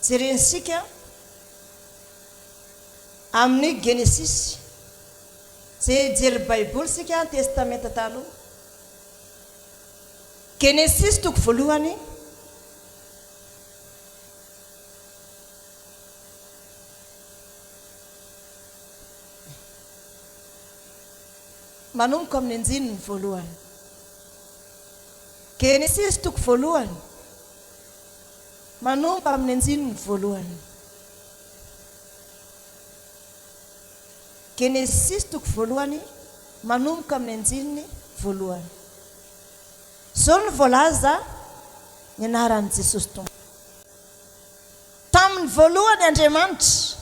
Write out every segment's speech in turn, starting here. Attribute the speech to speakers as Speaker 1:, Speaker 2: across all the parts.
Speaker 1: jerensika amin'ny Genesis zay jery Baiboly sika testamenta taloha. Genesis toko voalohany manomboka amin'ny anjininy voalohany. Genesis toko voalohany manomboka amin'ny anjininy voalohany. Genesis toko voalohany manomboka amin'ny anjininy voalohany. Zao ny voalaza ny anaran'i Jesosy Tompo. Tamin'ny voalohany Andriamanitra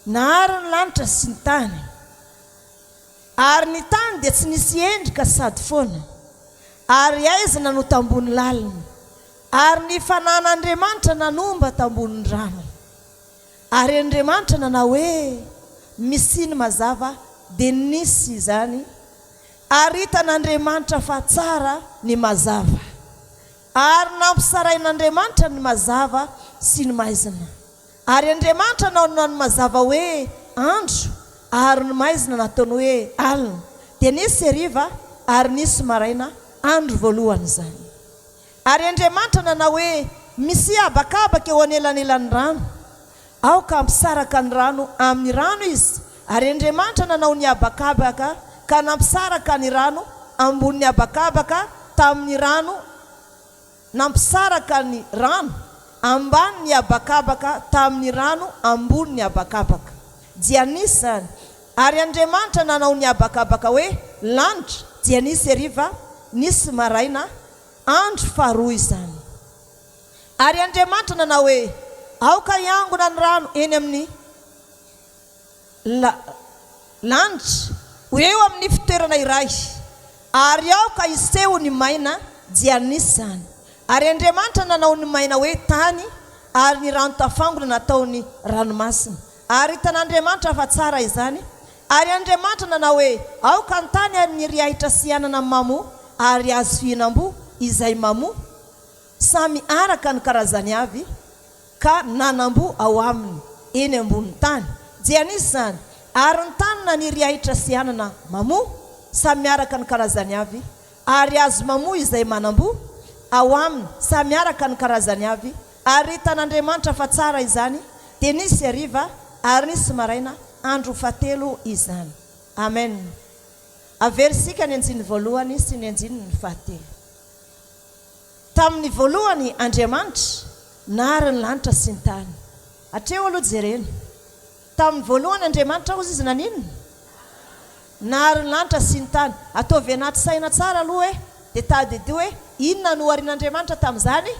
Speaker 1: nahary ny lanitra sy ny tany, ary ny tany dia tsy nisy endrika sady foana, ary aizina no tambony lalina, ary ny fanan'Andriamanitra nanomba tambony rano. Ary Andriamanitra nanao hoe misy ny mazava, dia nisy izany. Ary hitan'Andriamanitra fa tsara ny mazava, ary nampisarain'Andriamanitra ny mazava sy ny maizina. Ary Andriamanitra nanao ny mazava hoe andro, ary ny maizina nataony hoe alina. Dia nisy hariva ary nisy maraina andro voalohany izany. Ary Andriamanitra nanao hoe misy habakabaka eo anelanelan'ny rano, aoka hampisaraka ny rano amin'ny rano izy. Ary Andriamanitra nanao ny habakabaka ka nampisaraka ny rano ambony habakabaka tamin'ny rano, nampisaraka ny rano ambany ny habakabaka tamin'ny rano ambony ny habakabaka. Dia nisy zany. Ary Andriamanitra nanao ny habakabaka hoe lanitra, dia nisy hariva nisy maraina andro faharoa izany. Ary Andriamanitra nanao hoe aoka hiangona ny rano eny amin'ny lanitra eo amin'ny fitoerana iray, ary aoka iseho ny maina, dia nisy zany. Ary Andriamanitra nanao ny maina hoe tany, ary ny rano tafangona nataony ranomasina. Ary hitan'Andriamanitra fa tsara izany. Ary Andriamanitra nanao hoe aoka ny tany ary ny riahitra sy anana mamo, ary azo fihinam-bo izay mamo samy araka ny karazany avy, ka nanam-bo ao aminy eny ambony tany. Dia nisy zany. Ary ny tany na ny riahitra sy anana mamo samy araka ny karazany avy, ary azo mamo izay manam-bo ao aminy samy araka ny karazany avy. Ary hitan'Andriamanitra fa tsara izany. Dia nisy hariva ary nisy maraina andro fahatelo izany. Amen. Averisika ny anjin'ny voalohany sy ny anjin'ny fahatelo. Tamin'ny voalohany Andriamanitra nahary ny lanitra sy ny tany. Hatreo aloha jerena. Tamin'ny voalohany Andriamanitra ozy izy naninona? Nahary ny lanitra sy ny tany. Ataovy anaty saina tsara aloha dia tadidio hoe inona no harian'Andriamanitra tamin'izany?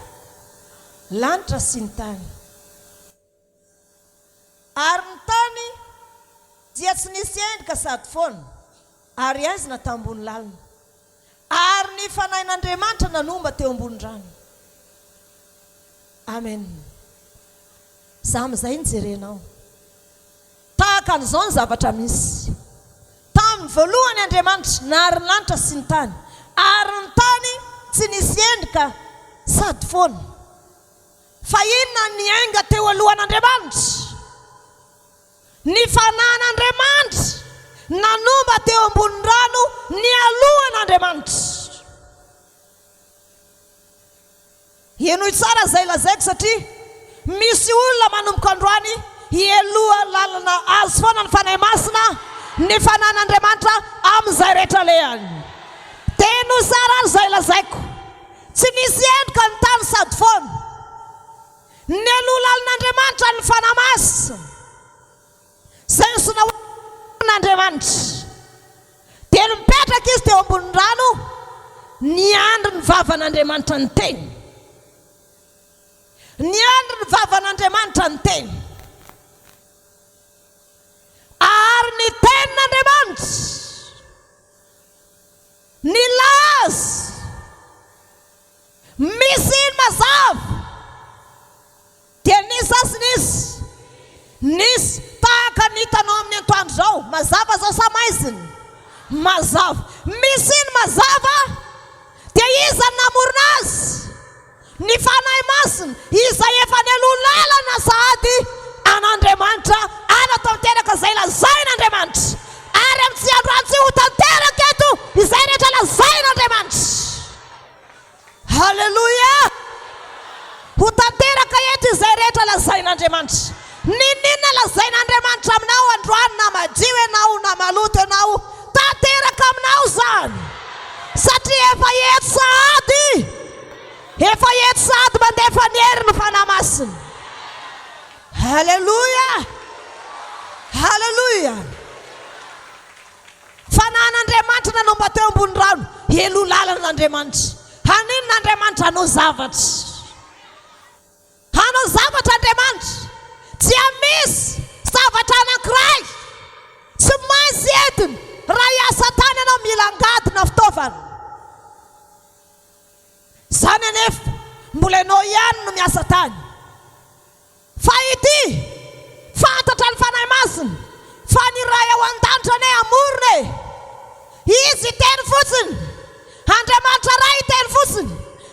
Speaker 1: Lanitra sy ny tany. Ary ny tany dia tsy nisy endrika sady foana, ary aizina tambony lalina, ary ny fanahin'Andriamanitra nanomba teo ambony rano. Amen. Za amin'izay nijerenao. Tahaka an'izao ny zavatra misy. Tamin'ny voalohany Andriamanitra nahary ny lanitra sy ny tany, ary ny tany tsy nisy endrika sady foana. Fa inona ny ainga teo alohan'Andriamanitra? Ny fanan'Andriamanitra nanomba teo ambony rano ny alohan'Andriamanitra. Enoy tsara zay lazaiko satria misy olona manomboka androany ieloha lalana azo foana ny fanahy masina ny fanan'Andriamanitra amin'izay rehetra lehany. Teno tsara zay lazaiko. Tsy nisy endrika ny tany sady foana. Ny aloha lalan'Andriamanitra ny fanahy masina. Zay ny sinaon'Andriamanitra. Dia mipetraka izy teo ambony rano, ny andro ny vavan'Andriamanitra ny teny. Ny andro ny vavan'Andriamanitra ny teny. Ary ny tenin'Andriamanitra ny laza misy ny mazava. Dia nisy asy nisy tahaka ny hitanao amin'ny antoandro zao. Mazava zao sa maizina? Mazava. Misy ny mazava, dia iza ny namorona azy? Ny fanahy masina izay efa ny aloha lalana tanteraka eto izay rehetra lazain'Andriamanitra. Ninina lazain'Andriamanitra aminao androany, na madio ianao na maloto ianao, tanteraka aminao zany, satria efa eto sady mandefa ny hery ny fanahy masina. Halleluja, halleluja. Fanan'Andriamanitra nanomba teo ambony rano, elo lalan'Andriamanitra. Hanin'Andriamanitra hanao zavatra, Andriamanitra. Dia misy zavatra anankiray tsy maintsy entiny raha hiasa tany ianao, mila angadina fitaovana. Zany anefa mbola ianao ihany no miasa tany. Fa ity fantatra ny fanahy masina fa ny raha ao an-danitra ane amorona e. Izy teny fotsiny, Andriamanitra ray teny fotsiny,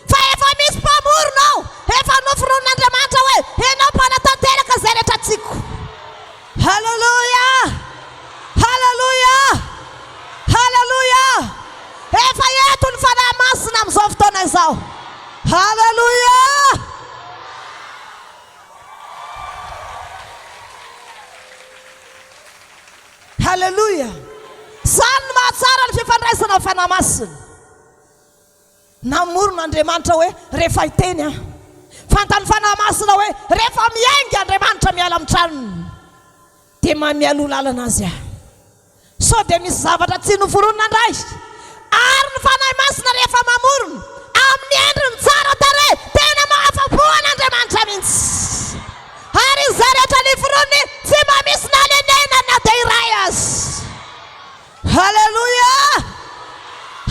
Speaker 1: fa efa misy mpamorona ao, efa noforon'Andriamanitra hoe ianao mpanatanteraka zay rehetra tiako. Halleluja, halleluja, halleluja. Efa eto ny fanahy masina amin'izao fotoana izao. Halleluja. Halleluja. Zany mahatsara ny fifandraisana fanahy masina. Namoron'Andriamanitra hoe rehefa iteny fantan'ny fanahy masina hoe rehefa miainga Andriamanitra miala amin'ny tranony dia mialo lalana azy. So dia misy zavatra tsy noforonina indray, ary ny fanahy masina rehefa mamorona amin'ny endriny tsara tarehy, tena mahafa-po an'Andriamanitra mihitsy. Ary izay rehetra noforoniny tsy mba misy nanenena na dia iray azy. Halleluja,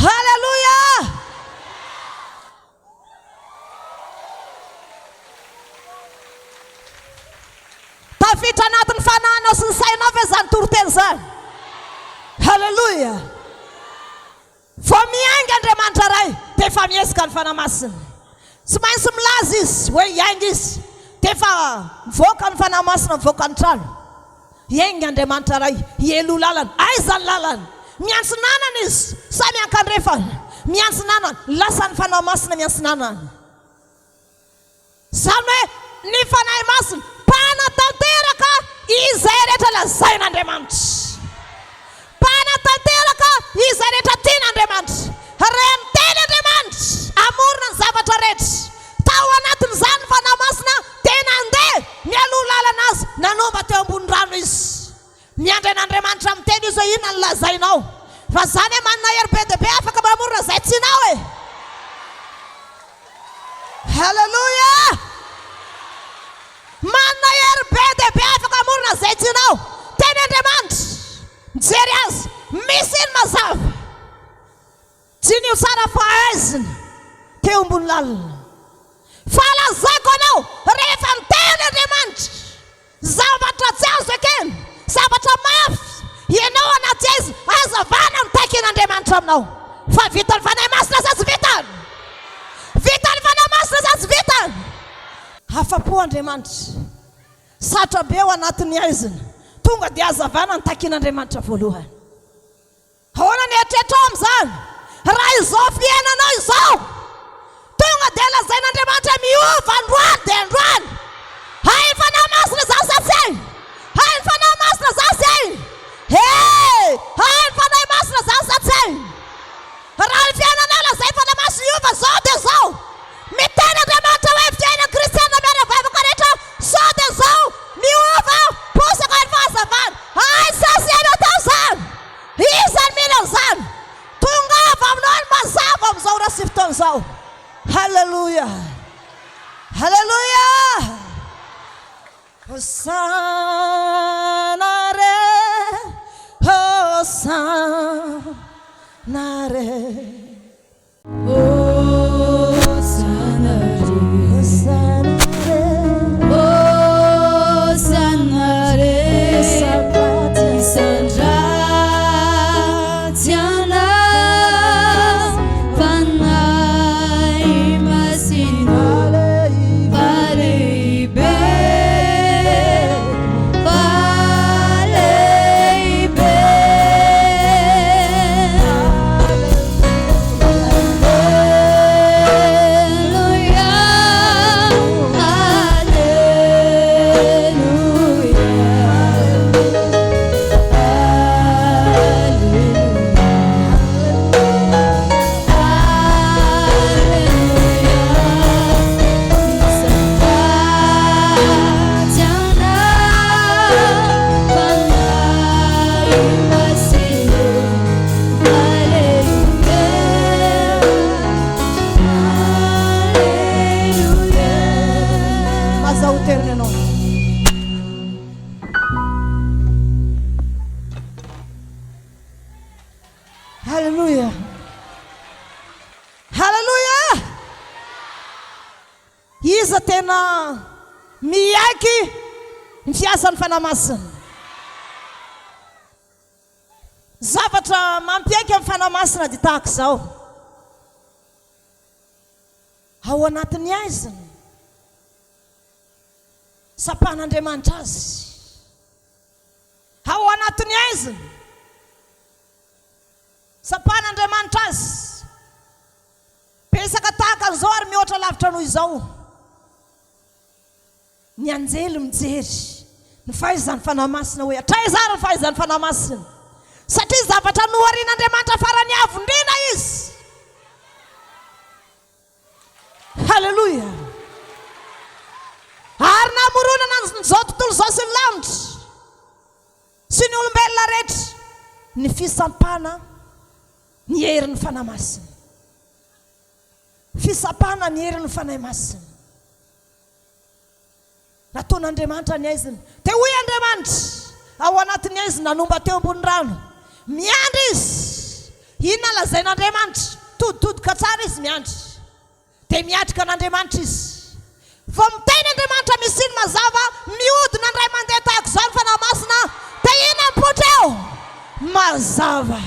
Speaker 1: halleluja. Tafiditra anatin'ny fanahinao sy ny sainao ve zany toroteny zany? Halleluja. Vao miainga Andriamanitra ray dia efa miesika ny fanahy masina. Tsy maintsy milaza izy hoe hiainga izy dia efa mivoaka ny fanahy masina, mivoaka ny trano. Hiainga Andriamanitra ray, hielo lalana. Aiza ny lalana? Miantsinanana izy, sa miankandrefana. Miantsinanana, lasa ny fanahy masina miantsinanana. Zany hoe ny fanahy masina panatanteraka izay rehetra lazain'Andriamanitra. Panatanteraka izay rehetra tian'Andriamanitra. Raha miteny Andriamanitra amorona ny zavatra rehetra, tao anatin'izany ny fanahy masina dia nandeha mialo lalana azy, nanomba teo ambony rano izy. Miandry an'Andriamanitra miteny izy hoe inona ny lazainao, fa zany manana hery be dia be afaka mamorona izay tianao e. Halleluja. Manana hery be dia be afaka mamorona izay tianao. Teny Andriamanitra, mijery azy, misy iny mazava, tsy nio tsara fahaizina teo ambony lalina. Falazaiko anao rehefa miteny Andriamanitra zavatra tsy azo ekeny, zavatra mafy, ianao anaty izy, azavana mitakin'Andriamanitra aminao. Fa vita ny fanahy masina sa tsy vitany? Vita ny fanahy masina sa tsy vitany? Afa-po Andriamanitra, satra be ao anatin'ny aizina, tonga dia azavana nitakin'Andriamanitra voalohany. Ahoana ny eritreretra amin'izany? Raha izao fiainanao izao, tonga dia lazain'Andriamanitra miova androany dia androany. Hay ny fanahy masina zany sa tsy hay? Hay ny fanahy masina zany sa hay? Hay ny fanahy masina zany sa tsy hay? Raha ny fiainanao lazay fanahy masina iova zao dia zao. Miteny Andriamanitra hoe fiainana kristiana miaravavaka rehetra sao dia zao miova posaka ny fahazavana. Hay sasy ianao tao zany, izany mila zany, tonga avy aminao ny mazava amin'izao raha sy fotoan'izao. Halleluja, halleluja. Hosanna re, hosanna re.
Speaker 2: Bye.
Speaker 1: zao teriny anao. Halleluja. Halleluja. Iza tena miaiky ny fiasan'ny fanamasina. Zavatra mampiaiky amin'ny fanamasina dia tahaka izao. Ao anatin'ny aiziny sapahan'Andriamanitra azy. Ao anatin'ny aiziny sapahan'Andriamanitra azy. Pesaka tahaka an'izao ary mihoatra lavitra noho izao. Ny anjely mijery ny fahaizan'ny fanamasina hoe atraizary ny fahaizan'ny fanamasina. Satria zavatra noharian'Andriamanitra farany avo indrindra izy. Halleluja. Ary namoronana n'izao tontolo izao sy ny lanitra sy ny olombelona rehetra ny fisampana ny herin'ny fanamasina. Fisapana ny herin'ny fanahy masina. Nataon'Andriamanitra ny aiziny. Dia hoy Andriamanitra ao anatin'ny aiziny nanomba teo ambony rano. Miandry izy. Inona lazain'Andriamanitra? Toditodika tsara izy miandry. Dia miatrika an'Andriamanitra izy. Vao miteny Andriamanitra misy ny mazava mihodina ndray mandeha tahaka izao ny fanahy masina. Dia inona mipoitra eo? Mazava.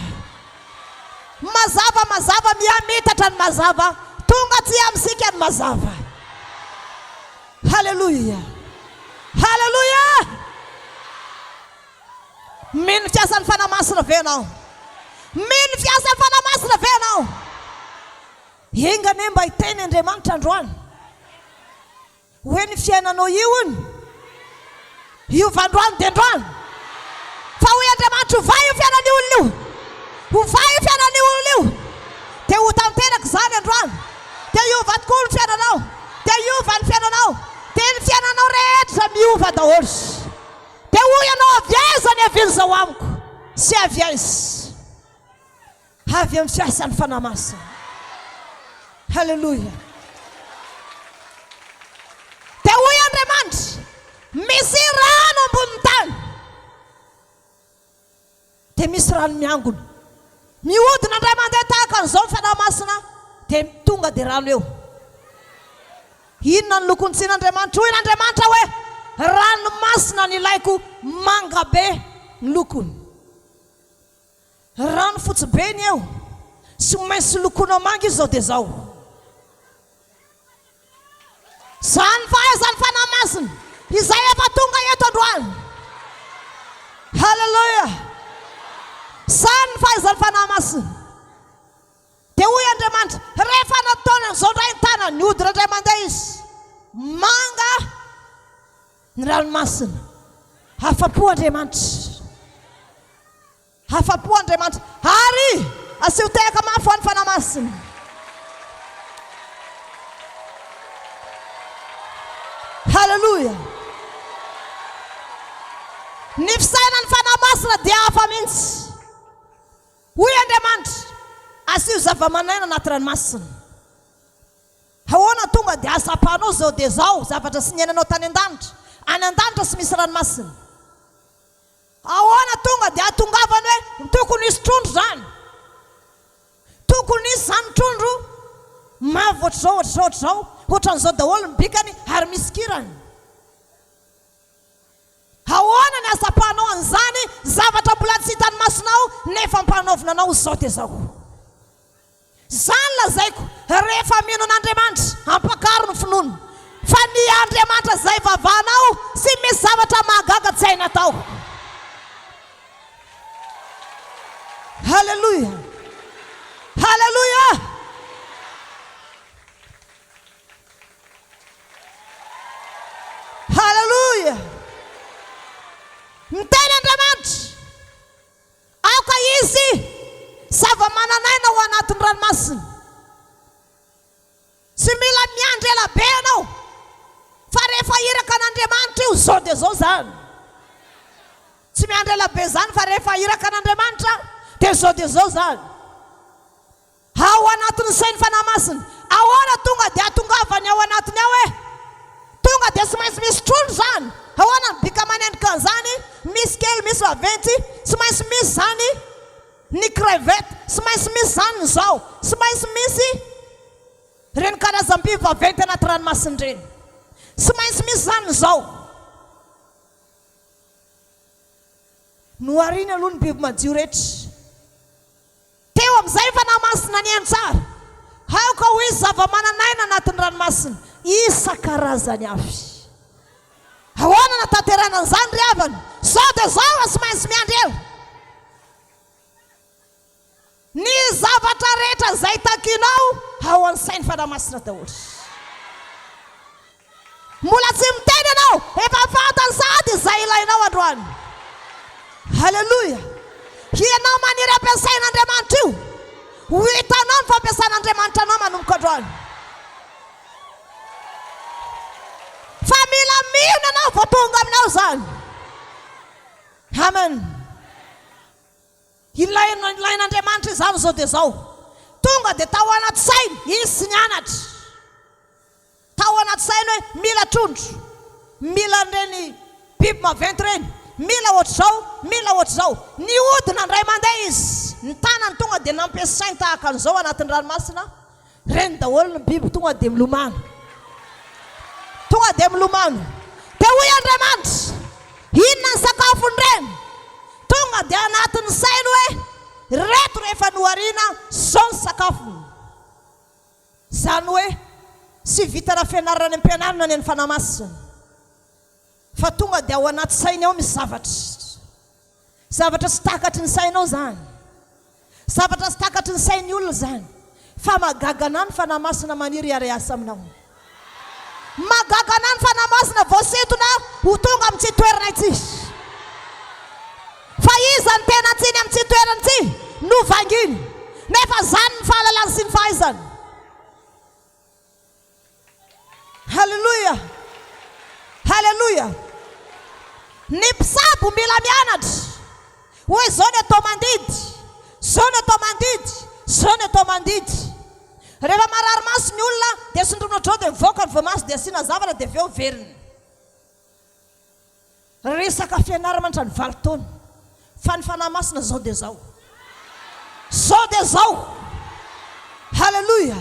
Speaker 1: Mazava, mazava, miamitatra ny mazava. Tonga tsy amintsika ny mazava. Halleluja. Halleluja. Mino fiasan'ny fanamasina ve ianao? Mino fiasan'ny fanamasina ve ianao? Inga ane mba hiteny Andriamanitra androany hoe ny fiainanao io vandroany dia androany. Fa hoy Andriamanitra ovay io fiainan'ny olona io. Ovay io fiainan'ny olona io. Dia ho tanteraka izany androany. Dia iova tokoa ny fiainanao. Dia iova ny fiainanao. Dia ny fiainanao rehetra miova daholo. Dia hoy ianao avy aiza ny aviany izao amiko? Sy avy aiza. Avy amin'ny fiasan'ny fanamasina. Halleluja. Dia hoy Andriamanitra misy rano ambony tany. Dia misy rano miangona. Mihodina indray mandeha tahaka an'izao ny fanamasina. Dia tonga dia rano eo. Inona ny lokony tsin'Andriamanitra? Hoy n'Andriamanitra hoe ranomasina ny ilaiko manga be ny lokony. Rano fotsy be ny eo. Sy maintsy lokonao manga izy zao dia zao. Izany fahaizan'ny fanahy masina izay efa tonga eto androany. Halleluja. Izany fahaizan'ny fanahy masina. Dia hoy Andriamanitra rehefa nataony an'izao indray ny tanany nihodina indray mandeha izy. Manga ny ranomasina. Afa-po Andriamanitra. Afa-po Andriamanitra. Ary aseho tehaka mafy ho an'ny fanahy masina. Halleluja. Ny fisainan'ny fanahy masina dia hafa mihitsy. Hoy Andriamanitra aseho zava-manaina anaty ranomasina. Ahoana tonga dia asapahanao zao dia zao zavatra sy niainanao tany an-danitra. Any an-danitra sy misy ranomasina. Ahoana tonga dia atongavany hoe tokony hisy trondro zany. Tokony hisy zany trondro mavo ohatr'izao. Ohatran'izao daholo ny bikany ary misy kirany. Ahoana ny asapahanao an'izany zavatra mbola tsy hitany masonao nefa ampanaovina anao zao dia zao. Zany lazaiko rehefa mino an'Andriamanitra ampakaro ny finoana. Fa ny Andriamanitra izay vavanao sy misy zavatra mahagaga tsy hainy atao. Halleluja. Halleluja. Halleluja. Miteny Andriamanitra aoka izy zava-mananaina ao anatin'ny ranomasina. Sy mila miandry ela be ianao. Fa rehefa iraka an'Andriamanitra io zao dia zao zany. Tsy miandry ela be zany fa rehefa iraka an'Andriamanitra dia zao zany. Ao anatin'ny sain'ny fanahy masina. Ahoana tonga dia atongavany ao anatiny ao hoe tonga tonga dia tsy maintsy misy trondro zany. Ahoana ny bika manendrika an'izany? Misy kely, misy vaventy, tsy maintsy misy zany ny crevette, tsy maintsy misy zany ny zao, tsy maintsy misy reny karazam-biby vaventy anaty ranomasina reny, tsy maintsy misy zany ny zao. Nohariny aloha ny biby madio rehetra. Teo amin'izay fanamasina ny eny tsara. Haoka ho izy zava-mananaina anatin'ny ranomasina isan-karazany avy. Ahoana natanterana an'izany ry havana? Zao dia zao tsy maintsy miandry eo. Ny zavatra rehetra izay takinao ao amin'ny sainy fanamasina daholo. Mbola tsy miteny ianao, efa fantany sady izay ilainao androany. Haleluia. Ianao maniry ampiasain'Andriamanitra io, ho hitanao ny fampiasan'Andriamanitra anao manomboka androany. Fa mila mino ianao vao tonga aminao zany. Amen. Ilain'Andriamanitra izany zao dia zao. Tonga dia tao anaty sainy, izy sy nianatra. Tao anaty sainy hoe mila trondro, mila reny biby maventy reny, mila ohatr'izao, mila ohatr'izao. Ny hodina ndray mandeha izy, ny tanany tonga dia nampiasainy tahaka an'izao anatin'ny ranomasina. Reny daholo ny biby tonga dia milomano. Tonga dia milomano. Dia hoy Andriamanitra, inona ny sakafony reny? Tonga dia anatin'ny sainy hoe reto rehefa nohariana zao ny sakafony. Zany hoe sy vitana fianarana ny ampianarana ny fanamasina, fa tonga dia ao anaty sainy ao misy zavatra sy takatry ny sainao zany, zavatra sy takatry ny sain'ny olona zany. Fa magagana ny fanamasina maniry hiara-iasa aminao. Magagana ny fanamasina voasintona ho tonga amin'ny tsy toerana ity. Fa iza ny tena tsiny amin'ny tsy toerana ity no vanginy, nefa zany ny fahalalany sy ny fahaizany. Haleluia. Haleluia. Ny mpisabo mila mianatra hoe zao ny atao mandidy, zao ny atao mandidy, zao ny atao mandidy. Rehefa marary maso ny olona dia sondromotrao dia mivoaka ny voamaso dia asiana zavatra dia aveo veriny. Resaka fianarana ny 20 taona. Fa ny fanamasina zao dia zao. Zao dia zao. Haleluia.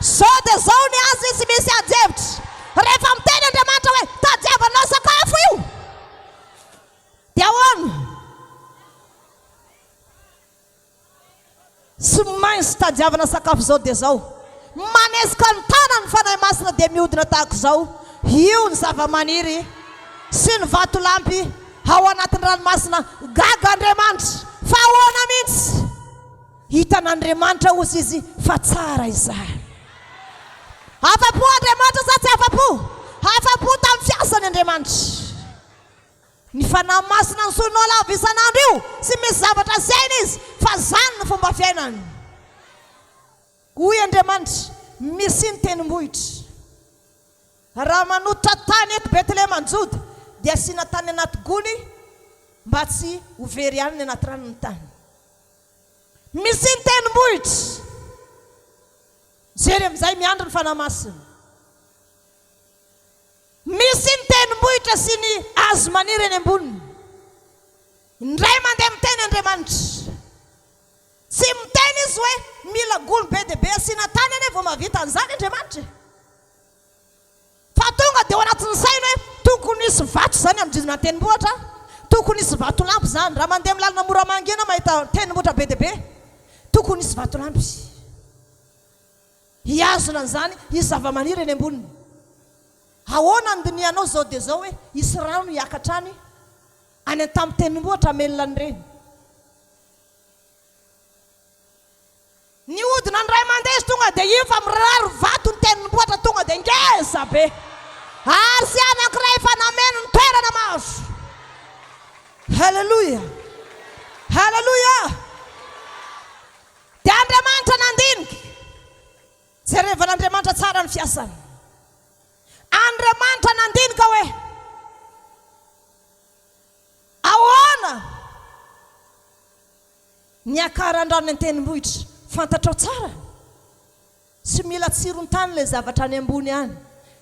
Speaker 1: Zao dia zao ny azy tsy misy adjevitra. Rehefa miteny Andriamanitra hoe tadiavanao sakafo io, dia ahoana? Tsy maintsy tadiavana sakafo zao dia zao. Manesika ny tanany fanahy masina dia mihodina tahaka zao. Io ny zava-maniry sy ny vatolampy ao anatin'ny ranomasina. Gaga Andriamanitra, fa ahoana mihitsy hitan'Andriamanitra ozy izy fa tsara izany. Afa-po Andriamanitra sa tsy afa-po? Afa-po tamin'ny fiasany Andriamanitra. Ny fanahy masina ny solonao lava isan'andro io, tsy misy zavatra saina izy, fa zany ny fomba fiainany. Hoy Andriamanitra, misy ny tendrombohitra. Raha manototra tany eto Betlehema Juda, dia asiana tany anaty gony mba tsy ho very ihany ny anaty ranony tany. Misy ny tendrombohitra. Jery amin'izay miandry ny fanahy masina. Misy ny tendrombohitra sy ny hazo maniry eny amboniny. Indray mandeha miteny Andriamanitra. Tsy miteny izy hoe mila gony be dia be asiana tany eny vao mavita an'izany Andriamanitra. Fa tonga dia ao anatin'ny sainy hoe tokony hisy vato zany amin'ny tendrombohitra, tokony hisy vatolampy zany. Raha mandeha amin'ny lalana mora mangina mahita tendrombohitra be dia be, tokony hisy vatolampy. Hiazona an'izany hisy zava-maniry eny amboniny. Ahoana ny dinianao zao dia zao hoe hisy rano hiakatra any tamin'ny tendrombohitra amelona ny reny. Ny hodina ny ray mandeha izy tonga dia io fa miraro vato ny tendrombohitra tonga dia ngeza be. Ary sy anankiray fa nameno ny toerana maro. Haleluia. Haleluia. Dia Andriamanitra nandinika. Jerevan'Andriamanitra tsara ny fiasany. Andriamanitra nandinika hoe ahoana ny akaran-drano ny tendrombohitra. Fantatrao tsara, tsy mila tsiron-tany ilay zavatra any ambony any.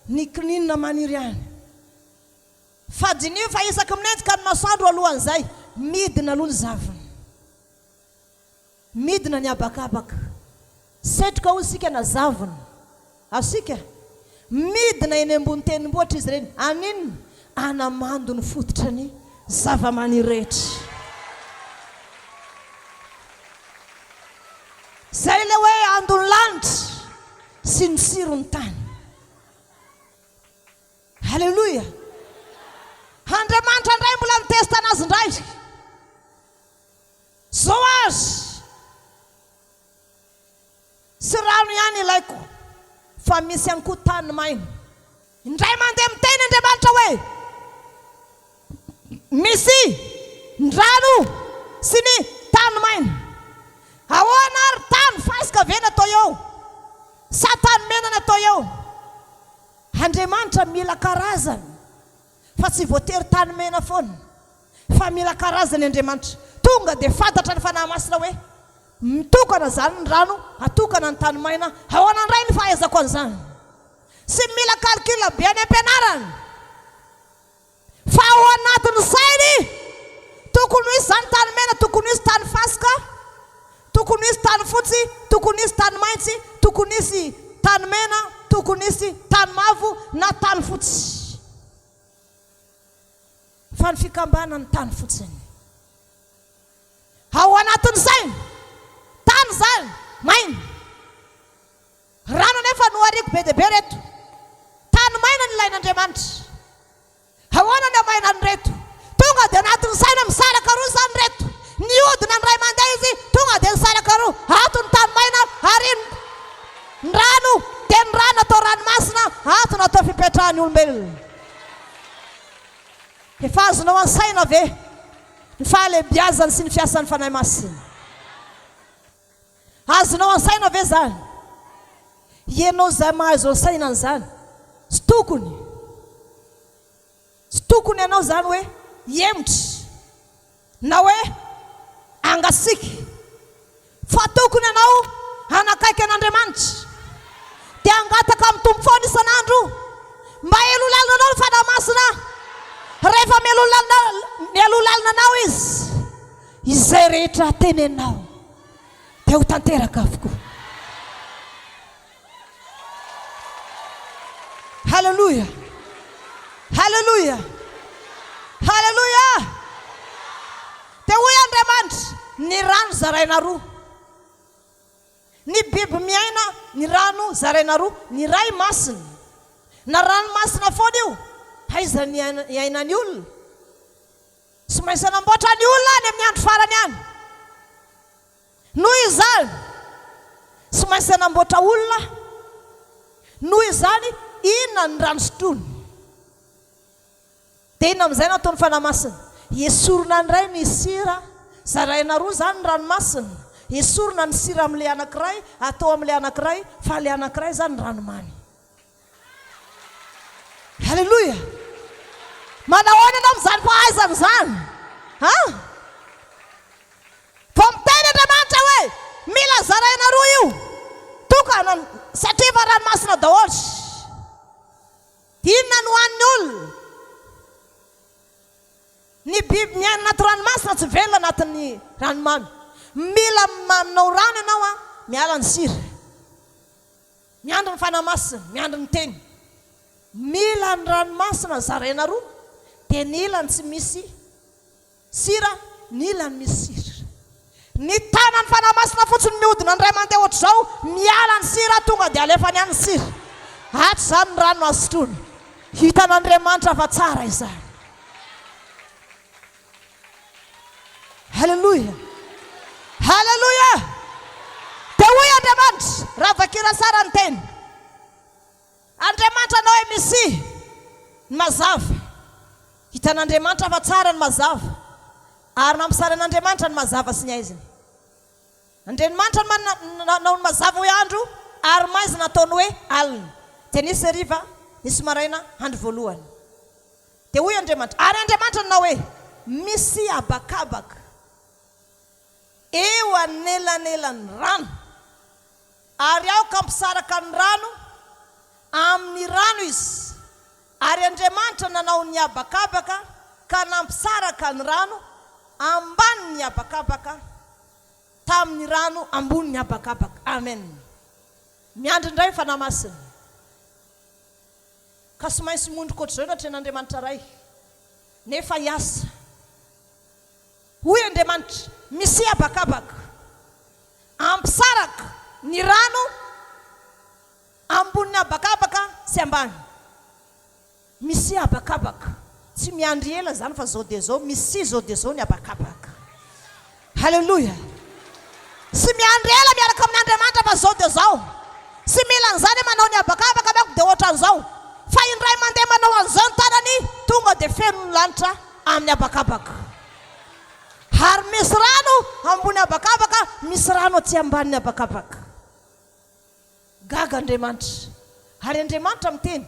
Speaker 1: ny kininina maniry any. Fadinio fa isaky minenjika ny masoandro alohan'izay midina aloha ny zaviny, midina ny abakabaka. Setroka ho sika na zaviny asika midina eny ambony tenimboatra izy ireny. Aninona? Anamando ny fototra ny zava-maniry rehetra. Zay le hoe andony lanitra sy ny sirony tany. Halleluja. Andriamanitra indray mbola mitesta anazy indray. Zao azy sy rano ihany ilaiko, fa misy ihany koa tany maina. Indray mandeha miteny Andriamanitra hoe misy rano sy ny tany maina. Ahoana ary tany fasika vena atao eo, sa tany menana atao eo? Andriamanitra mila karazany, fa tsy voatery tany mena foana, fa mila karazany Andriamanitra. Tonga dia fantatra ny fanahy masina hoe mitokana zany ny rano, atokana ny tany maina. Ahoana indray ny fahaizako an'izany? Sy mila calcul be any am-pianarany, fa ao anatin'ny sainy tokony misy zany tany mena, tokony misy tany fasika, tokony misy tany fotsy, tokony misy tany maitso, tokony misy tany mena, tokony misy tany mavo na tany fotsy. Fa ny fikambanany tany fotsiny ao anatin'izay tany zany maina. Rano nefa no ariko be dia be reto, tany maina ny ilain'Andriamanitra. Ahoana ny amaina ny reto? Tonga dia anatin'ny saina misaraka roa zany reto. Ny odina ny ray mandeha izy, tonga dia nisaraka roa. Ato ny tany maina ary ny rano dia ny rano atao ranomasina, ato no atao fipetrahan'ny olombelona. Efa azonao ansaina ve ny fahalebiazany sy ny fiasan'ny fanahy masina? Azonao ansaina ve zany? Ianao zay mahazo ansaina an'izany. Sy tokony ianao zany hoe hemotry na hoe angasiky, fa tokony ianao anakaiky an'Andriamanitra dia angataka amin'ny tombo foana isan'andro mba helolalina anao ny fanahy masina. Rehefa mialolalina anao izy, izay rehetra teneninao dia ho tanteraka avokoa. Halleluja, halleluja, halleluja. Dia hoy Andriamanitra, ny rano zaraina roa, ny biby miaina ny rano zaraina roa. Ny ray masina na rano masina foana io, aiza ny iainan'ny olona? Sy maintsy anamboatra ny olona any amin'ny andro farany any. Noho izany sy maintsy anamboatra olona. Noho izany inona ny rano sotroiny? Dia inona amin'izay no ataon'ny fanahy masina? Esorina ny ray ny sira, zaraina roa zany ny ranomasina. Esorina ny sira amin'ilay anankiray, atao amin'ilay anankiray, fa ilay anankiray zany ny ranomamy. Halleluja. Manahoana ianao amin'izany fahaizana izany? Vao miteny Andriamanitra hoe mila zaraina roa io, tokana satria fa ranomasina daholo. Inona no hoan'ny olona? Ny biby miaina anaty ranomasina tsy velona anatin'ny ranomamy. Mila manao rano ianao miala ny sira, miandry ny fanahy masina, miandry ny teny. Mila ny ranomasina zaraina roa, dia ny ilany tsy misy sira, ny ilany misy sira. Ny tanany fanahy masina fotsiny mihodina ny ray mandeha ohatr'izao, miala ny sira, tonga dia alefany any ny sira. Ato zany ny rano azotrony. Hitan'Andriamanitra fa tsara izany. Halleluja, halleluja. Dia hoy Andriamanitra, raha vakira sara ny teny. Andriamanitra anao hoe misy ny mazava. Hitan'Andriamanitra fa tsara ny mazava, ary mampisara an'Andriamanitra ny mazava sy ny aiziny. Andriamanitra nanao ny mazava hoe andro, ary maizina ataony hoe alina. Dia nisy hariva, nisy maraina, andro voalohany. Dia hoy Andriamanitra, ary Andriamanitra nanao hoe misy abakabaka eo anelanelan'ny rano, ary aoka ampisaraka ny rano amin'ny rano izy, ary Andriamanitra nanao ny habakabaka ka nampisaraka ny rano ambany ny habakabaka tamin'ny rano ambony ny habakabaka. Amen. Miandry indray ny fanahy masina. Ka sy maintsy mondrika ohatr'izao na tren'Andriamanitra ray. Nefa hiasa. Hoy Andriamanitra, misy habakabaka ampisaraka ny rano ambony ny habakabaka sy ambany. Misy habakabaka. Tsy miandry ela zany fa zao dia zao, misy zao dia zao ny habakabaka. Halleluja. Sy miandry ela miaraka amin'ny Andriamanitra fa zao dia zao. Sy mila an'izany manao ny habakabaka miako dia ohatran'izao. Fa indray mandeha manao an'izao ny tanany, tonga dia feno ny lanitra amin'ny habakabaka. Ary misy rano ambony habakabaka, misy rano aty ambany habakabaka. Gaga Andriamanitra. Ary Andriamanitra miteny,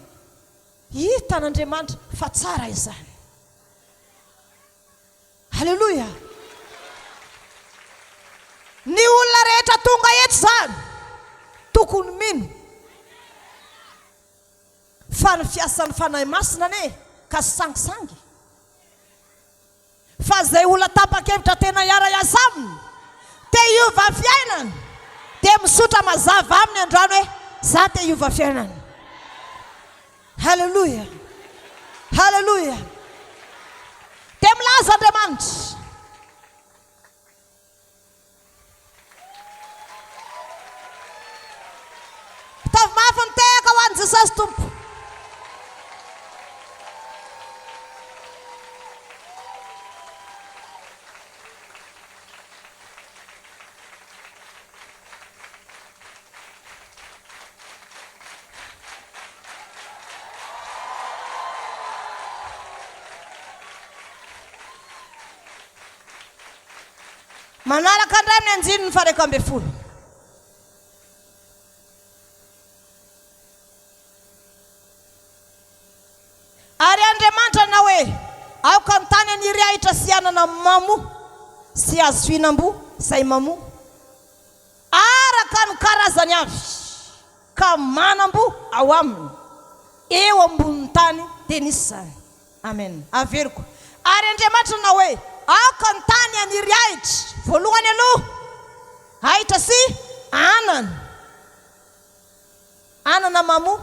Speaker 1: hitan'Andriamanitra fa tsara izany. Halleluja. Ny olona rehetra tonga eto zany tokony mino fa ny fiasan'ny fanahy masina ne ka sangisangy. Fa zay olona tapa-kevitra tena hiara-iasa aminy te hiova fiainany dia misotra mazava aminy androany hoe za te hiova fiainany. Halleluja. Halleluja. Dia milaza Andriamanitra, tavy mafy ny tehaka ho an'i Jesosy Tompo. Manaraka indray amin'ny anjininy faraka ambin'ny folo. Ary Andriamanitra na hoe aoka ny tany aniry ahitra sy anana mamo sy azo fihinam-bo izay mamo araka ny karazany avy ka manam-bo ao aminy eo ambonin'ny tany dia nisy izany. Amen. Averiko. Ary Andriamanitra na hoe aoka ny tany aniry ahitra voalohany aloha ahitra sy anana mamo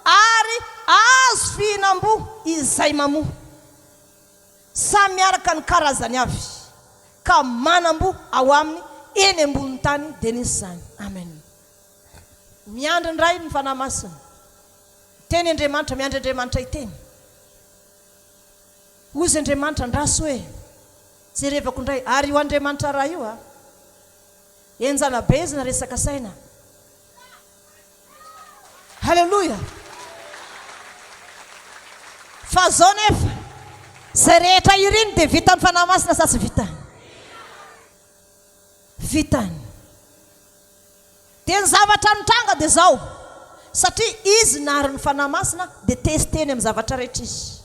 Speaker 1: ary azo fihinam-bo izay mamo samy araka ny karazany avy ka manam-bo ao aminy eny ambonin'ny tany dia nisy izany. Amen. Miandry indray ny fanahy masina. Teny Andriamanitra, miandry Andriamanitra iteny. Ozy Andriamanitra ndraso hoe jerevako indray, ary io Andriamanitra raha io enjana be izy na resaka saina. Halleluja. Fa zao nefa zay rehetra iriny dia vitany fanahy masina sa tsy vitany? Vitany. Dia ny zavatra mitranga dia zao, satria izy nahary ny fanahy masina dia testeny amin'ny zavatra rehetra izy.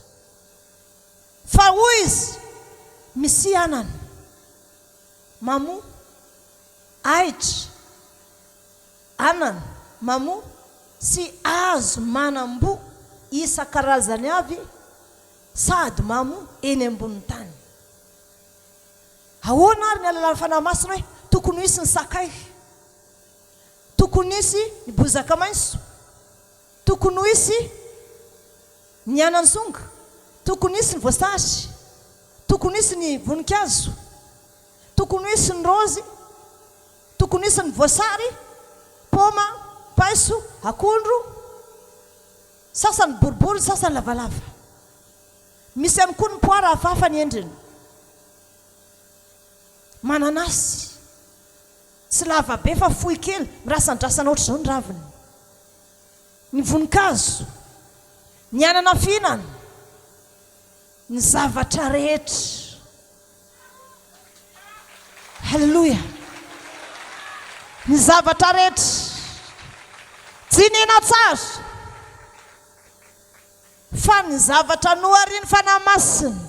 Speaker 1: Fa hoy izy misy anana mamo ahitra anana mamo sy azo manam-bo isan-karazany avy sady mamo eny ambonin'ny tany. Ahoana ary ny alalan'ny fanahy masina hoe tokony hisy ny sakay, tokony hisy ny bozaka maitso, tokony hisy ny anan-tsonga, tokony hisy ny voasary, tokony hisy ny voninkazo, tokony hisy ny rozy, tokony hisy ny voasary, poma, paiso, akondro, sasany boribory, sasany lavalava. Misy ihany koa ny poara hafahafa ny endriny. Mananasy tsy lava be fa fohy kely, mirasandrasana ohatr'izao ny raviny. Ny voninkazo, ny anana fihinana, ny zavatra rehetra. Halleluja. Ny zavatra rehetra jinina tsara fa ny zavatra nohariany fanahy masina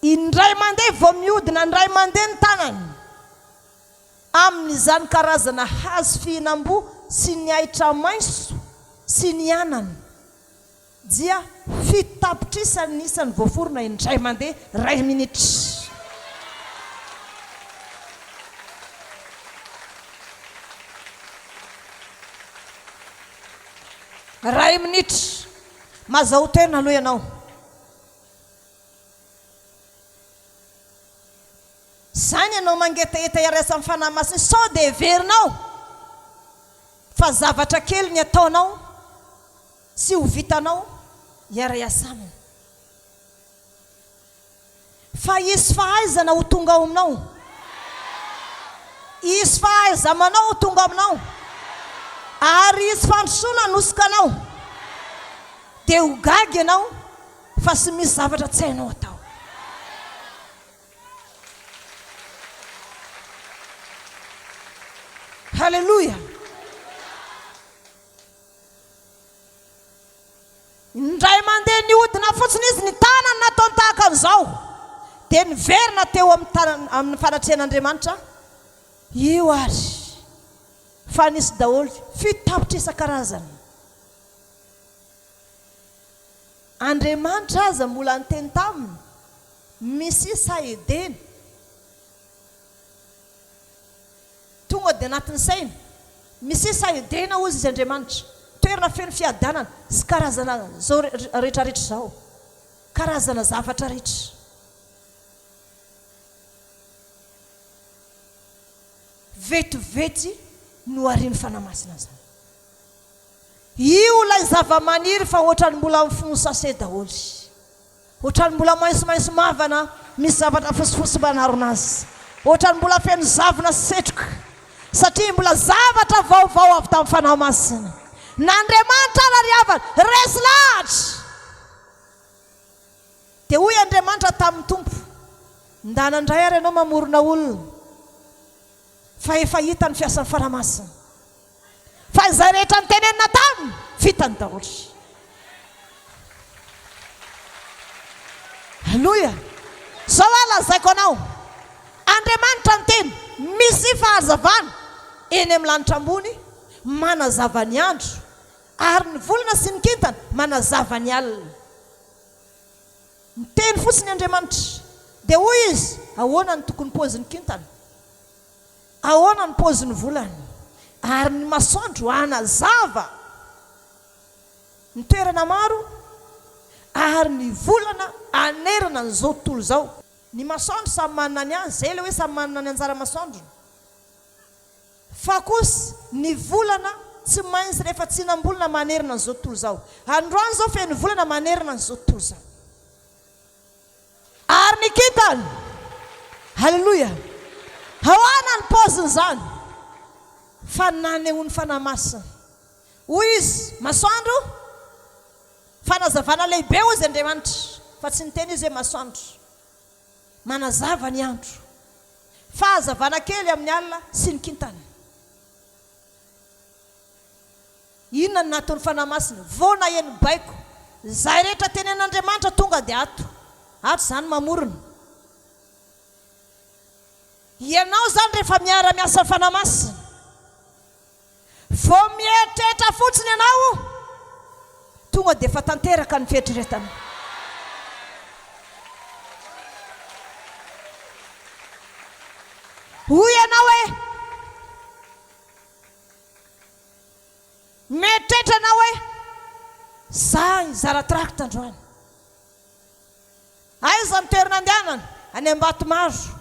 Speaker 1: indray mandeha vao mihodina indray mandeha ny tanany amin'izany karazana hazo fihinam-bo sy ny ahitra maitso sy ny anany dia fitapitrisany isany voaforona indray mandeha 2 minitra. Ray minitra mazao tena aloha ianao. Zany ianao mangetaheta iaresa amin'ny fanahy masina sao dia heverinao fa zavatra kely ny ataonao sy ho vitanao iara-iasa aminy. Fa isy fahaizana ho tonga ao aminao, isy fahaiza-manao ho tonga aminao, ary isy fandrosoana hanosikanao dia ho gaga ianao fa sy misy zavatra tsy hainao atao. Halleluja. Indray mandeha nihodina fotsiny izy ny tanany nataony tahaka an'izao dia niverina teo amin'ny fanatrehan'Andriamanitra. Io ary fa nisy daholo fitapitra isan-karazany. Andriamanitra aza mbola niteny taminy misy sahedeny tonga dia anatin'ny saina misy sahedena ozy izy Andriamanitra, toerana feno fiadanana sy karazana zao rehetrarehetra zao, karazana zavatra rehetra. Vetivety no ariany fanahy masina zany. Io ilay zava-maniry fa ohatrany mbola mifonsase daholo, ohatrany mbola maitsomaitso mavana, misy zavatra fosifosy manarona azy, ohatrany mbola feno zavona setroka, satria mbola zavatra vaovao avy tamin'ny fanahy masina. N'Andriamanitra ariavana resy lahatra. Dia hoy Andriamanitra tamin'ny tompo, ndanandray ary ianao mamorona olona fa efa hita ny fiasan'ny fanahy masina, fa izay rehetra nitenenina taminy vitany daholo. Halleluja. Zao lazaiko anao, Andriamanitra niteny misy fahazavana eny amin'ny lanitra ambony manazava ny andro, ary ny volana sy ny kintana manazava ny alina. Niteny fotsiny Andriamanitra dia hoy izy ahoana ny tokony paozin'ny kintana, ahoana ny paozin'ny volana, ary ny masoandro anazava ny toerana maro, ary ny volana anerana n'izao tontolo zao. Ny masoandro samy manana ny azy, zay ilay hoe samy manana ny anjara masoandro. Fa kosa ny volana tsy maintsy rehefa tsy nambolona manerana n'izao tontolo zao. Androany zao feno volana manerana n'izao tontolo zao. Ary ny kintana, halleluja, ahoana ny paoziny zany? Fa nanehoany fanahy masina. Hoy izy masoandro, fanazavana lehibe hozy Andriamanitra, fa tsy niteny izy hoe masoandro, manazava ny andro, fahazavana kely amin'ny alina sy ny kintana. Inona ny nataon'ny fanahy masina? Vona eny baiko, zay rehetra tenen'Andriamanitra tonga dia ato zany mamorona. Ianao zany rehefa miara-miasa ny fanahy masina, vao mieritreritra fotsiny ianao tonga dia efa tanteraka ny fieritrretana. Hoy ianao hoe mieritreritra anao hoe za hizara trakta androany, aiza ny toerana andehanana? Any Ambatomaro.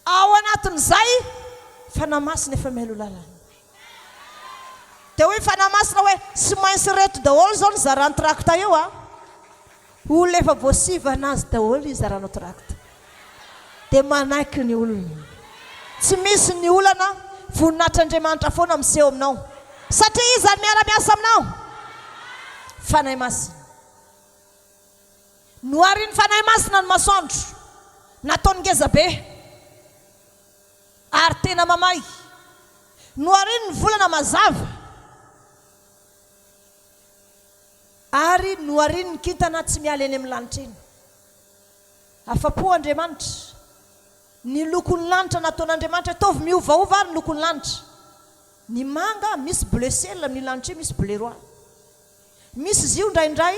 Speaker 1: Ao anatin'izay fanahy masina efa melo lalana. Dia hoe fanahy masina hoe sy maintsy reto daholo zao ny zarany trakta eo a. Olona efa voasiva anazy daholo izaranao trakta. Dia manaiky ny olona. Tsy misy ny olana voninahitr'Andriamanitra foana miseho aminao, satria izy zany miara-miasa aminao. Fanahy masina. Nohariany fanahy masina ny masoandro, nataony ngeza be ary tena mamay. Nohariany ny volana mazava, ary nohariany ny kintana tsy miala eny amin'ny lanitra eny. Afa-po Andriamanitra, ny lokon'ny lanitra nataon'Andriamanitra tovy miovaova ary ny lokon'ny lanitra. Ny manga misy bleu ciel amin'ny lanitra misy bleu roi. Misy izy io ndraindray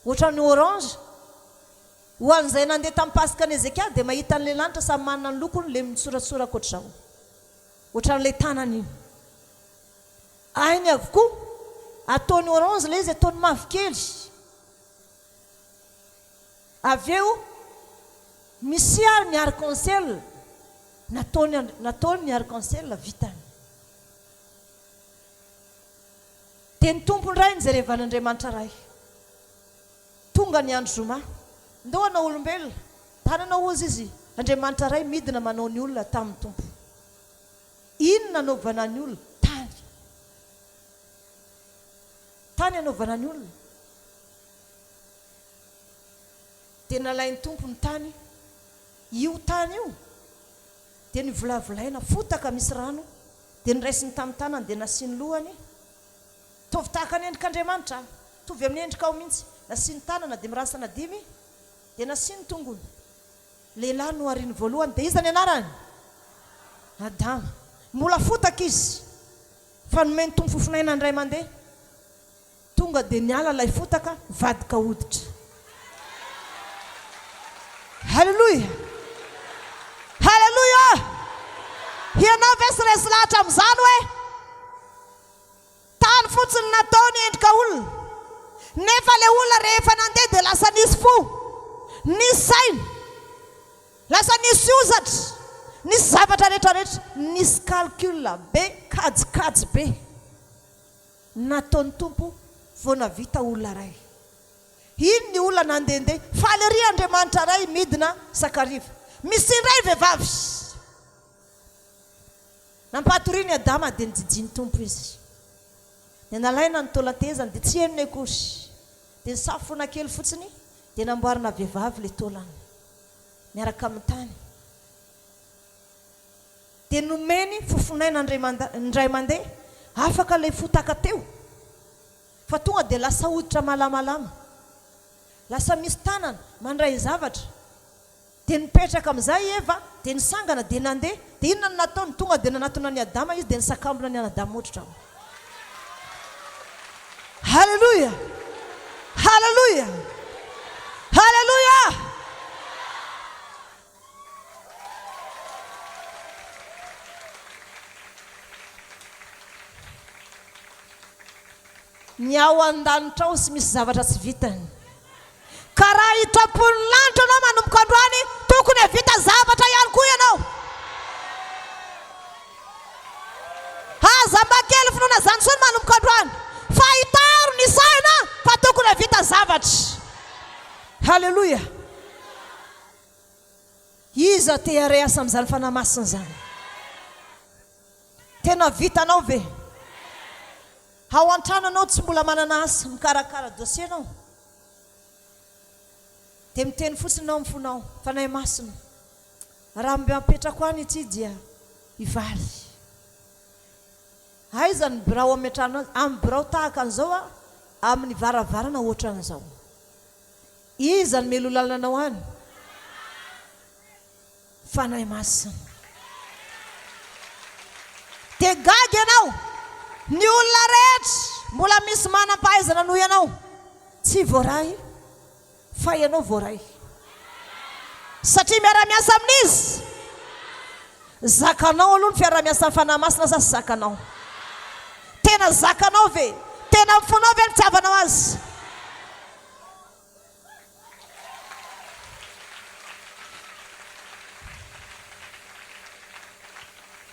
Speaker 1: ohatran'ny orange. Ho an'izay nandeha tamin'ny pasika an'Ezekia dia mahita an'ilay lanitra samy manana ny lokony ilay mitsoratsoraka ohatr'izao. Ohatran'ilay tanany iny. Ainy avokoa ataony orange ilay izy, ataony mavokely. Avy eo misy ary ny arc-en-ciel. Nataony ny arc-en-ciel vitany. Teny tompony ray nijerevan'Andriamanitra ray. Tonga ny andro zoma. Ndoana olombelona, tanana ozy izy, Andriamanitra ray midina manao ny olona tamin'ny tompo. Inona anaovana ny olona? Tany. Tany anaovana ny olona. Dia nalain'ny tompo ny tany. Io tany io dia nivolavolaina fotaka misy rano, dia niraisiny tamin'ny tanany dia nasiany lohany. Tovy tahaka ny endrik'Andriamanitra, tovy amin'ny endrika ao mihitsy. Nasiany tanana dia mirasana dimy, dia nasiany tongony. Lehilahy no ariany voalohany dia iza ny anarany? Adama. Mbola fotaka izy, fa nomeny tompo fofinaina ndray mandeha. Tonga dia niala ilay fotaka, vadika hoditra. Halleluja. Halleluja. Hianao ve sy resy lahatra amin'izany hoe tany fotsiny nataony endrika olona, nefa ilay olona rehefa nandeha dia lasa nisy fo, nisy saina, lasa nisy ozatra, nisy zavatra rehetrarehetra, nisy calcul be, kajikajy be nataony tompo vao navita olona ray. Iny ny olona nandehandeha, faly ry Andriamanitra ray midina sakariva. Misy indray vehivavy nampatoriany Adama dia nijijiny tompo izy. Dia nalaina ny taolatezany dia tsy henony akory. Dia nisafona kely fotsiny dia namboarina vehivavy ilay taolany miaraka amin'ny tany. Dia nomeny fofonaina indray mandeha afaka ilay fotaka teo, fa tonga dia lasa hoditra malamalama, lasa misy tanana mandray zavatra. Dia nipetraka amin'izay Eva, dia nisangana dia nandeha. Dia inona no nataony? Tonga dia nanatona ny Adama izy dia nisakambona ny Adama hoditra. Halleluja. Halleluja. Halleluja. Ny ao an-danitra ao sy misy zavatra tsy vitany. Ka raha hitrapony lanitra anao manomboka androany, tokony havita zavatra ihany koa ianao. Aza mba kely finoana zany sony manomboka androany, fa hitaro ny saina fa tokony havita zavatra. Halleluja. Iza te hare asa amin'izany fanamasina zany? Tena vitanao ve? Ao an-trano anao tsy mbola manana asa, mikarakara dosie anao, dia miteny fotsiny anao amin'ny fonao, fanahy masina, raha mapetrako any ity dia hivaly. Aiza ny birao ametrahana amin'ny birao tahaka an'izao a, amin'ny varavarana ohatra an'izao. Iza ny melo lalana ao any? Fanahy masina. Dia gaga ianao. Ny olona rehetra mbola misy manam-pahaizana noho ianao, tsy voaray fa ianao voaray, satria miara-miasa amin'izy. Zakanao aloha ny fiara-miasa amin'ny fanahy masina sa sy zakanao? Tena zakanao ve? Tena mifonao ve nitiavanao azy?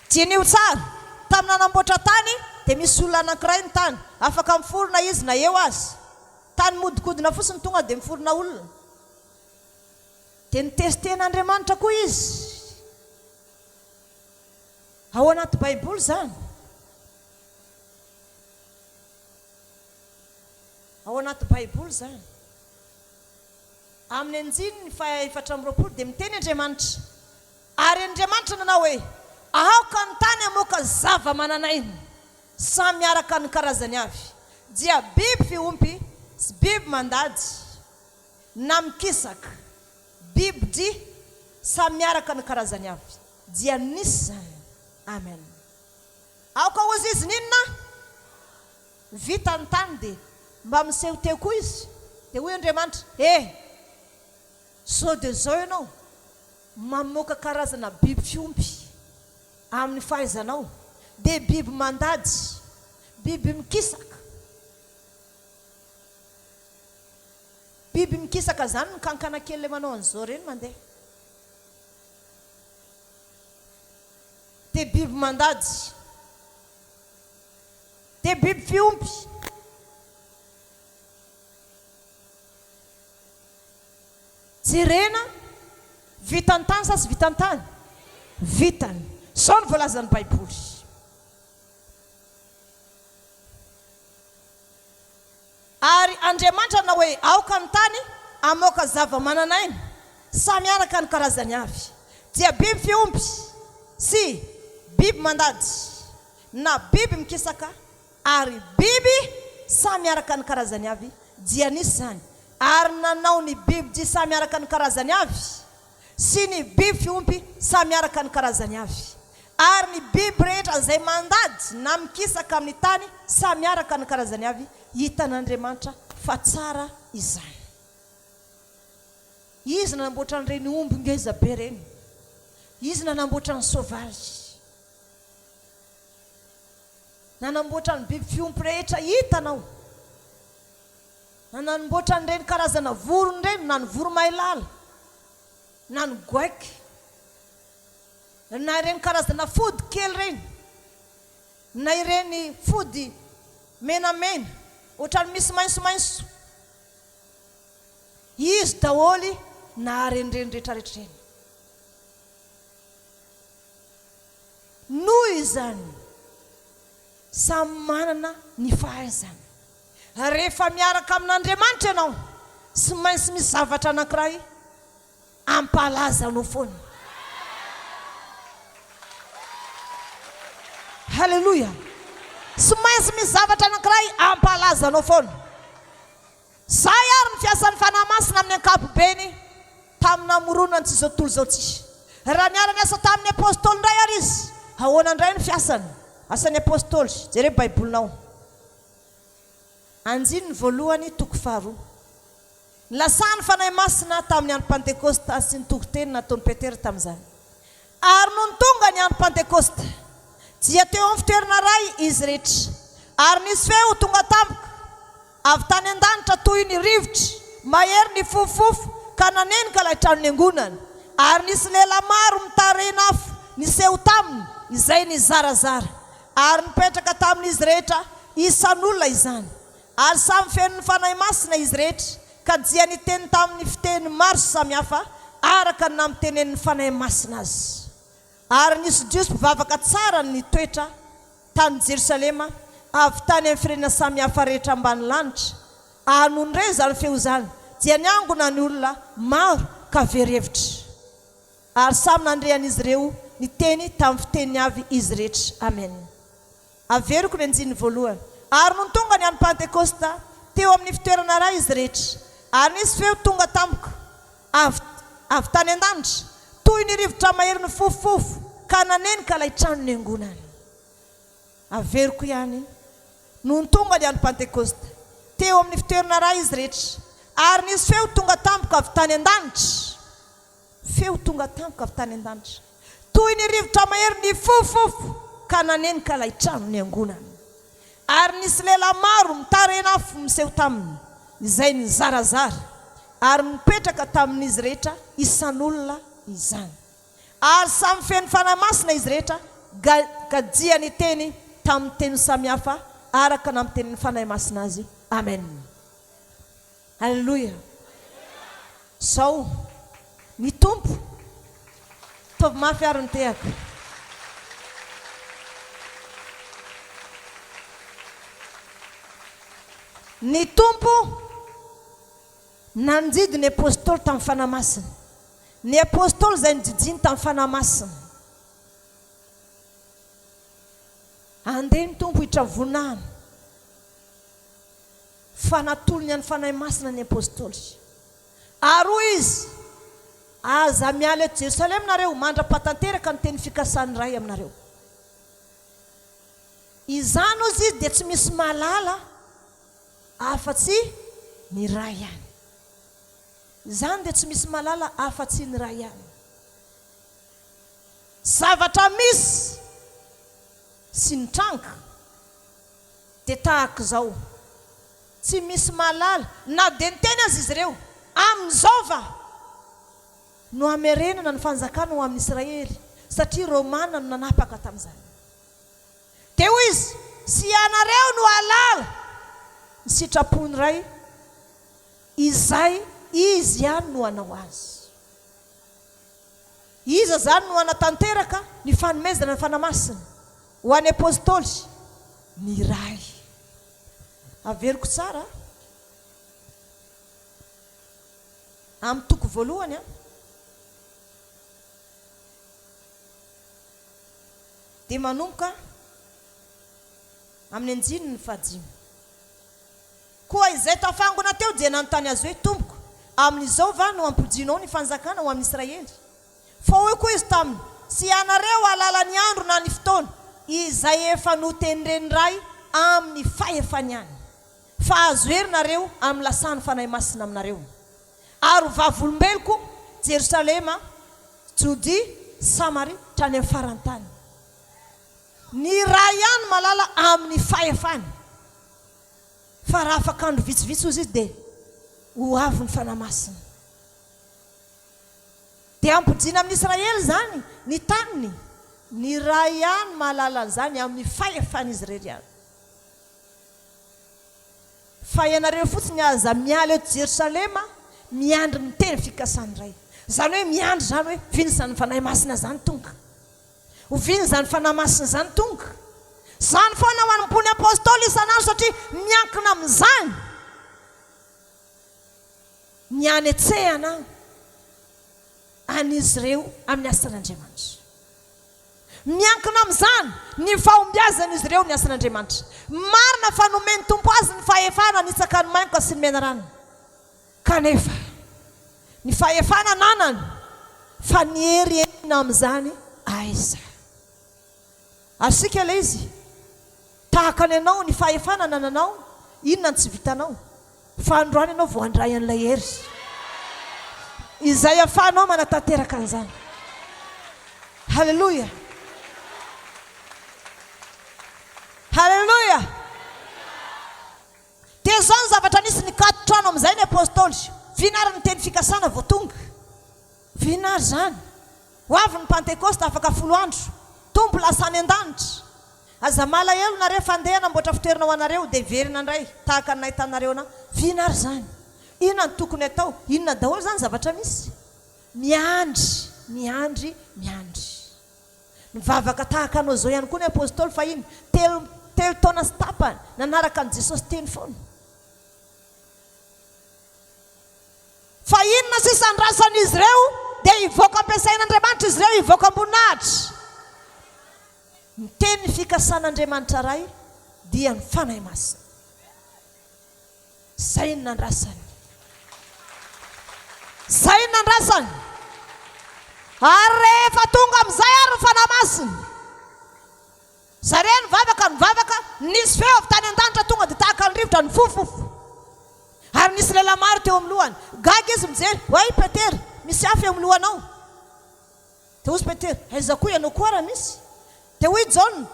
Speaker 1: Tianio tsara, tamin'ny nanamboatra tany dia misy olona anankiray ny tany, afaka miforona izy na eo azy. Tany modikodina fotsiny tonga dia miforona olona. Dia nitestehan'Andriamanitra koa izy. Ao anaty Baiboly zany. Ao anaty Baiboly zany. Amin'ny Anjiny 4:20 dia miteny Andriamanitra. Ary Andriamanitra nanao hoe, aoka ny tany amoaka zava-mananaina samy miaraka ny karazany avy, dia biby fiompy sy biby mandady, na mikisaka, biby dia samy miaraka ny karazany avy, dia nisy zany. Amen. aoka ozy izy ninona vita ny tany dia mba miseho teo koa izy dia hoy Andriamanitra zao dia zao ianao mamoaka karazana biby fiompy amin'ny fahaizanao dia biby mandady biby mikisaka zany ny kankana kely le manao an'izao reny mandeha dia biby mandady dia biby fiompy jerena vitany tany sa sy vitany tany vitany sao ny voalazan'ny baiboly ary Andriamanitra na hoe aoka ny tany amoaka zava-mananaina samy araka ny karazany avy dia biby fiompy sy biby mandady na biby mikisaka ary biby samy araka ny karazany avy dia nisy zany ary nanao ny biby dia samy araka ny karazany avy sy ny biby fiompy samy araka ny karazany avy ary ny biby rehetra izay mandady na mikisaka amin'ny tany samy araka ny karazany avy hitan'Andriamanitra fa tsara izany izy nanamboatra an'ireny omby ngeza be reny izy nanamboatra ny soavaly nanamboatra ny biby fiompy rehetra hitanao nanamboatra an'ireny karazana vorony reny na ny voromailala na ny goaiky na ireny karazana fody kely reny na ireny fody menamena ohatrany misy maitsomaitso izy daholy na renireny rehetrarehetra reny noho izany samy manana ny fahaizana rehefa miaraka amin'Andriamanitra ianao sy maintsy misy zavatra anankiray ampalaza anao foana halleluja sy maintsy misy zavatra anankiray ampalaza anao foana zay ary ny fiasan'ny fanahy masina amin'ny ankapobeny tamina moronany tsy zao tontolo zao tsy raha niara niasa tamin'ny apôstôly indray ary izy ahoana indray ny fiasany asan'ny apôstôly jere baibolinao anjiny ny voalohany toko faharoa lasany fanahy masina tamin'ny andro pentekosta sy ny tokoteny nataon'ny Petera tamin'izany ary no ny tonga ny andro pentekosta dia teo amin'ny fitoerana ray izy rehetra ary nisy feo tonga tampoka avy tany an-danitra toy ny rivotra mahery ny fofofofo ka nanenika ilay trano niangonana ary nisy lela maro mitarena afo niseho taminy izay ny zarazara ary nipetraka tamin'izy rehetra isan'olona izany ary samy fenony fanahy masina izy rehetra ka dia niteny tamin'ny fiteny maro samihafa araka ny namitenen'ny fanahy masina azy ary nisy jiosy mpivavaka tsara ny toetra tany Jerosalema avy tany amin'ny firenena samihafa rehetra ambany lanitra anono indray zany feo zany dia niangona ny olona maro ka verevitra ary samy nandrehan'izy ireo ny teny tamin'ny fiteniny avy izy rehetra amen averiko ny anjiny voalohany ary no tonga ny andro pentekosta teo amin'ny fitoerana ray izy rehetra ary nisy feo tonga tampoka avy tany an-danitra toy ny rivotra mahery ny fofofofo ka nanenika ilay trano niangonana averiko ihany no tonga ny andro pentekosta teo amin'ny fitoerana ray izy rehetra ary nisy feo tonga tampoka avy tany an-danitra feo tonga tampoka avy tany an-danitra toy ny rivotra mahery ny fofofofo ka nanenika ilay trano niangonana ary nisy lela maro mitarena afo miseho taminy izay ny zarazara ary mipetraka tamin'izy rehetra isan'olona izany ary samy feny fanahy masina izy rehetra ka dia ny teny tamin'ny teny samihafa araka namiten'ny fanahy masina azy amen halleluja sao ny tompo tovy mafy ary ny tehako ny tompo nanjidy ny apôstôly tamin'ny fanahy masina ny apôstôly zay nijijiny tamin'ny fanahy masina andeha ny tompo hitra vonahana fanatolony any fanahy masina ny apôstôly ary izy aza miala eto Jerosalema nareo mandra-patanteraka ny teny fikasan'ny ray aminareo izany ozy izy dia tsy misy malala afa-tsy ny ray ihany. Izany dia tsy misy malala afa-tsy ny ray ihany. Zavatra misy sy ny tranga dia tahaka izao, tsy misy malala na dia ny teny azy izy ireo amin'izao va no hamerenana ny fanjakana ho amin'ny Israely satria Romana no nanapaka tamin'izany. Dia hoy izy, sy ianareo no halala ny sitrapony ray izay izy ihany no hanao azy. Iza zany no hanatanteraka ny fanomezana ny fanamasina ho an'ny apôstôly ny ray. Averiko tsara amin'ny toko voalohany dia manomboka amin'ny anjininy ny fahadimy. Koa izay tafangona teo dia nanontany azy hoe, tompoko, amin'izao va no ampojinao ny fanjakana ho amin'ny Israely? Fa hoy koa izy taminy, sy ianareo halala ny andro na ny fotoana izay efa notenireny ray amin'ny fahefany ihany, fa azo herinareo amin'ny lasany fanahy masina aminareo. Ary vavolombeloko Jerusalema, Jody, Samaria trany amin'ny farantany. Ny ray ihany malala amin'ny fahefany. Fa raha afaka andro vitsivitsy ozy izy dia ho avy ny fanahy masina. Dia ampojina amin'ny Israely zany ny taniny, ny ray ihany malala zany amin'ny fahefany izy irery ihany. Fa ianareo fotsiny aza miala eto Jerusalema miandry ny teny fikasany ray. Zany hoe miandry zany hoe vino zany fanahy masina zany tonga, ho vino zany fanahy masina zany tonga. Zany foana ho anom-pony apôstôly isanandro satria miankina amin'izany ny anetsehana an'izy ireo amin'ny asan'Andriamanitra. Miankina amin'izany ny fahombiazan'izy ireo ny asan'Andriamanitra. Marina fa nomeny tompo azy ny fahefana nitsaka ny maimboka sy ny menarana. Kanefa ny fahefana nanany fa ny hery amin'izany aiza. Asika ilay izy tahaka ny anao ny fahefana nananao, inona ny tsy vitanao, fa androany ianao vao handray an'ilay hery izay ahafahanao manatanteraka an'izany. Halleluja, halleluja. Dia zao ny zavatra nisy nikatotrano amin'izay ny apôstôly. Vinary ny teny fikasana vao tonga, vinary zany. Ho avy ny Pentekosta afaka 10 andro, tombo lasany an-danitra. Aza malahelo nareo fandehana mboatra fitoerana ho anareo dia verina indray tahaka ny nahitanareo na vinary zany. Inona ny tokony atao? Inona daholo zany zavatra misy? Miandry, miandry, miandry. Mivavaka tahaka anao zao ihany koa ny apôstôly fa iny telo taona sy tapany nanaraka an' Jesosy teny foana. Fa inona sisa ny rasan'izy ireo dia hivoaka ampiasain'Andriamanitra izy ireo, hivoaka amboninahitra. Ny teny fikasan'Andriamanitra ray dia ny fanahy masina. Zay ny nandrasany, zay ny nandrasany. Ary rehefa tonga amin'izay ary ny fanahy masina, zareo nivavaka, nisy feo avy tany an-danitra tonga dia tahaka ny rivotra ny fofofo. Ary nisy lehilahy maro teo amin'ny lohany, gaga izy mijery, hoay Petera, misy hafa eo amin'ny lohanao. Dia hozy Petera, aiza koa ianao koa raha misy? Dia hoy John,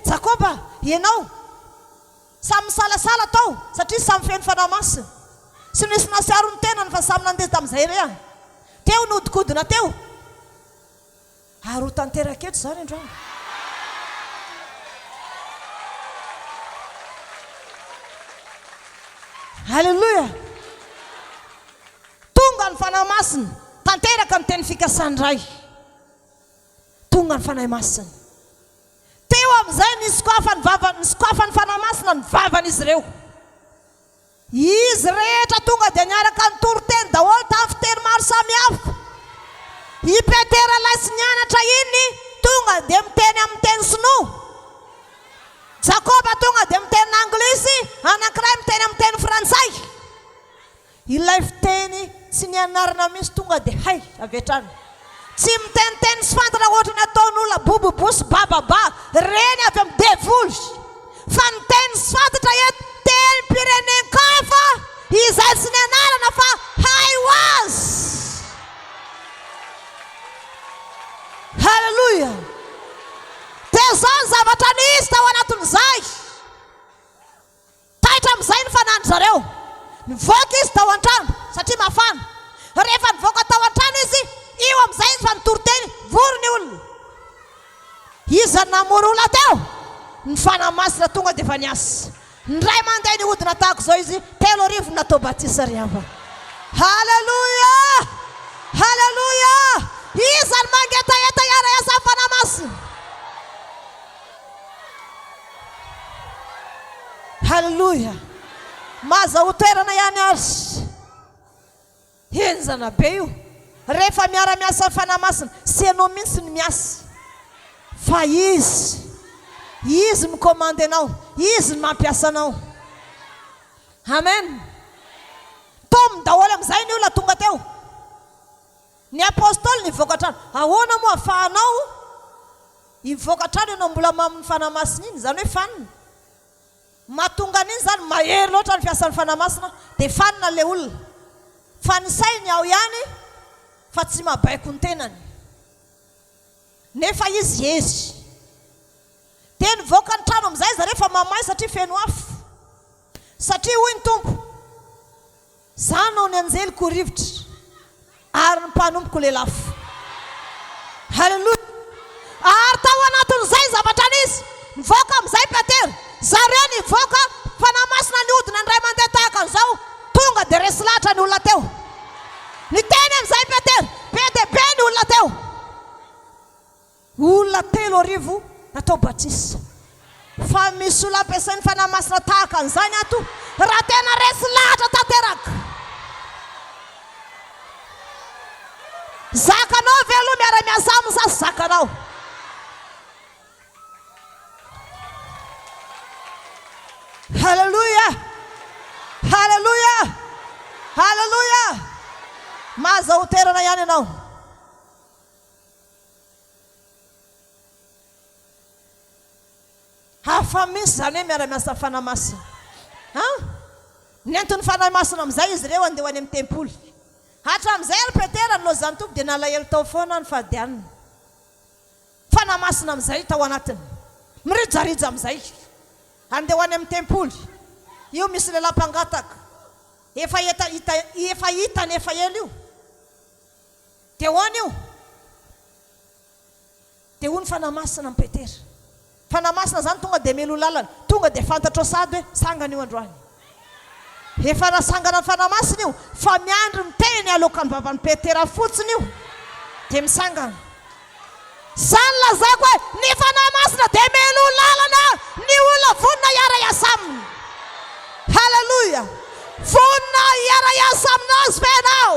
Speaker 1: Jakoba, ianao samy misalasala tao satria samy feno fanahy masina. Sy nisy nasiaro ny tenany fa samy nandeha tamin'izay re any. Teo nodikodina teo. Ary ho tanteraka eto zany androany. Halleluja. Tonga ny fanahy masina, tanteraka ny teny fikasany ray. Tonga ny fanahy masina. Teo amin'izay nisokafa ny fanahy masina ny vavan'izy ireo. Izy rehetra tonga dia niaraka ny toroteny daholo tamin'ny fiteny maro samihafa. I Petera lahy sy nianatra iny tonga dia miteny amin'ny teny sinoa. Jakoba tonga dia miteny anglisy, anankiray miteny amin'ny teny frantsay. Ilay fiteny tsy nianarana mihitsy tonga dia hay avy hatrany. tsy miteniteny sy fantana ohatrany ataon'olona bobobosy bababa reny avy amin'ny devoly fa ny teny sy fantatra eto teny pirenenkafa izay tsy ny anarana fa hay oazy. Halleluja. Dia zao ny zavatra nisy tao anatin'izay. Taitra amin'izay ny fanandry zareo. Nivoaka izy tao an-trano satria mafana. Rehefa nivoaka tao an-trano izy, io amin'izay izy fa nitory-teny vory ny olona. Izy namory olona teo, ny fanamasina tonga dia efa niasa. Ny ray mandeha ny hodina tahaka izao izy 3 arivo natao batisa riava. Halleluja! Halleluja! Izy ny mangetaheta iara-iasa amin'ny fanamasina. Halleluja! Maza ho toerana ihany azy. Enzana be io. Rehefa miara-miasa amin'ny fanamasina, sy ianao mihitsy ny miasa. Fa izy mikomande anao, izy mampiasa anao. Amen. Tom daholo amin'izay ny olona tonga teo. Ny apôstôly nivoaka trano. Ahoana moa ahafahanao hivoaka trano ianao mbola amin'ny fanamasina iny, zany hoe fanina. Mahatonga an'iny zany mahery loatra ny fiasan'ny fanamasina dia fanina le olona. Fa ny sainy ao ihany fa tsy mabaiko ny tenany. Nefa izy ezy. Dia nivoaka ny trano amin'izay izy rehefa mamay satria feno afo. Satria hoy ny tompo, zanao ny anjeliko rivotra ary ny mpanompoko le lafo. Halleluja. Ary tao anatin'izay zavatra nisy. Nivoaka amin'izay Petera. Zareo nivoaka fanamasina ny hodina ny ray mandeha tahaka an'izao. Tonga dia resy lahatra ny olona teo. Ny teny amin'izay Petera. Be dia be ny olona teo. Olona 3 arivo natao batisa. Fa misy olona ampiasainy fanamasina tahaka an'izany ato. Raha tena resy lahatra tanteraka. Zakanao velo miara-miasa aminy sasy zakanao. Halleluja. Halleluja. Halleluja. Maza ho toerana ihany ianao. Hafa misy zany hoe miara-miasa fanamasina. Ny antony fanamasina amin'izay izy ireo andeha ho any amin'ny tempoly. Hatramin'izay ary Petera no zany tompo dia nalahelo tao foana ny fahadianina. Fanamasina amin'izay tao anatiny. Mirijarija amin'izay. Andeha ho any amin'ny tempoly. Io misy lehilahy mpangataka. Efa hitany efa ela io. Dia hoany io. Dia hoy ny fanamasina amin'ny Petera. Fanamasina zany tonga dia melo lalana. Tonga dia fantatra sady hoe sangana io androany. Efa nasangana ny fanamasina io. Fa miandry miteny alokan'ny baban'ny Petera fotsiny io. Dia misangana. Zany lazako hoe ny fanamasina dia melo lalana ny olona vonina iara-iasa aminy. Halleluja. Vonina iara-iasa aminazy venao.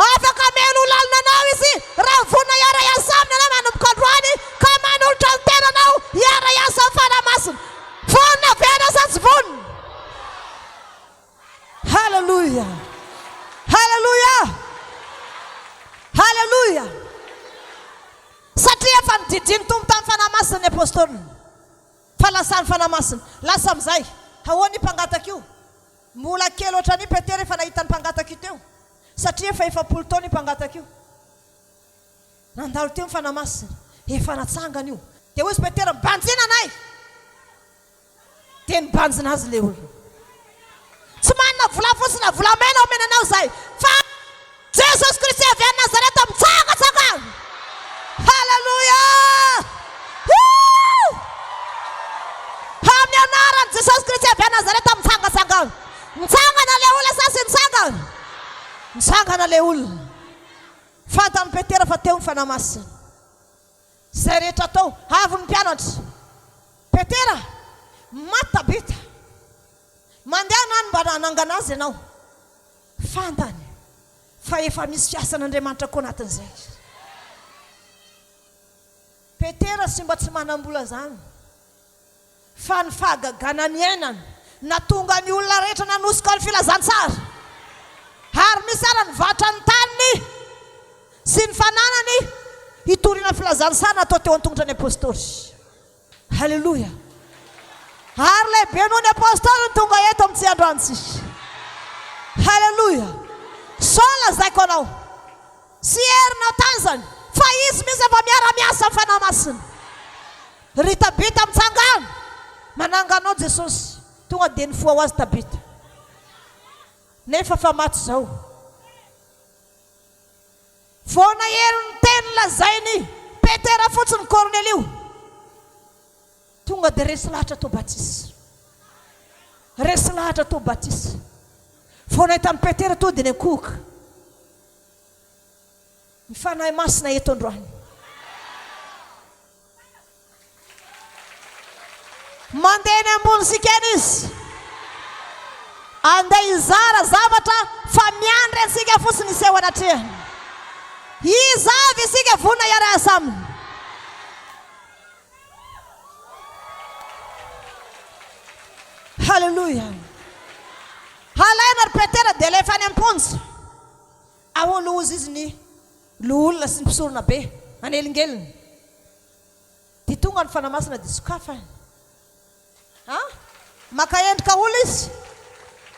Speaker 1: Afaka melo lalana anao izy raha vonina iara-iasa aminy anao manomboka androany ka manolotra ny tenanao iara-iasa amin'ny fanamasina. Vonina vena sa tsy vonina. Halleluja. Halleluja. Halleluja. Satria efa nididiny tompo tamin'ny fanamasina ny apôstôly. Fa lasa ny fanamasina. Lasa amin'izay. Ahoana io mpangataka io? Mbola kely ohatrany Petera efa nahita ny mpangataka io teo. Satria efa 70 taona io mpangataka io. Nandalo teo ny fanamasina. Efa natsangana io. Dia hoy izy Petera, banjina anay. Dia nibanjina azy le olona. Tsy manana vola fotsy na volamena omenanao zay. Fa Jesosy Kristy avy any Nazareta mitsangatsangana. Halleluja. Amin'ny anaran'i Jesosy Kristy avy any Nazareta mitsangatsangana. Mitsangana le olona sasy mitsangana. Mitsangana le olona. Fantan'ny Petera fa teo ny fanamasina. Zay rehetra tao avy ny mpianatra. Petera, matabita. Mandeha nany mba nanangana azy ianao. Fantany fa efa misy fiasan'Andriamanitra koa anatin'izay. Petera sy mba tsy manam-bola zany. Fa ny fahagagana ny ainany natonga ny olona rehetra nanosika ny filazantsara. Ary misy ara ny vatra ny tany. sy ny fananany hitorina filazanysana atao teo an-tongotra ny apôstôly. Halleloia. Ary lehibe noho ny apôstôly ny tonga eto amin'ny tsy androantsika. Halleloia. Sao lazaiko anao, sy herinao tany zany fa izy misy efa miara-miasa amin'ny fanahy masina. Ry Tabita mitsangana mananganao Jesosy, tonga dia nifoa ho azy Tabita, nefa fa maty zao. Vao nahero ny teny lazainy Petera fotsiny Kornelio, tonga dia resy lahatra tao batisa, resy lahatra tao batisa. Vao nahita ny Petera to dia nikoka. Ny fanahy masina eto androany. Mandeha eny ambony sikeny izy, andeha hizara zavatra fa miandry antsika fotsiny iseho anatrehany. Izavy isika vona iara-asa aminy. Halleluja. Halaina ry Petera dia lefa any am-ponja. Ao loza izy ny loolona sy ny mpisorona be anelingeliny. Dia tonga ny fanahy masina dia sokafany. Maka endrika olo izy.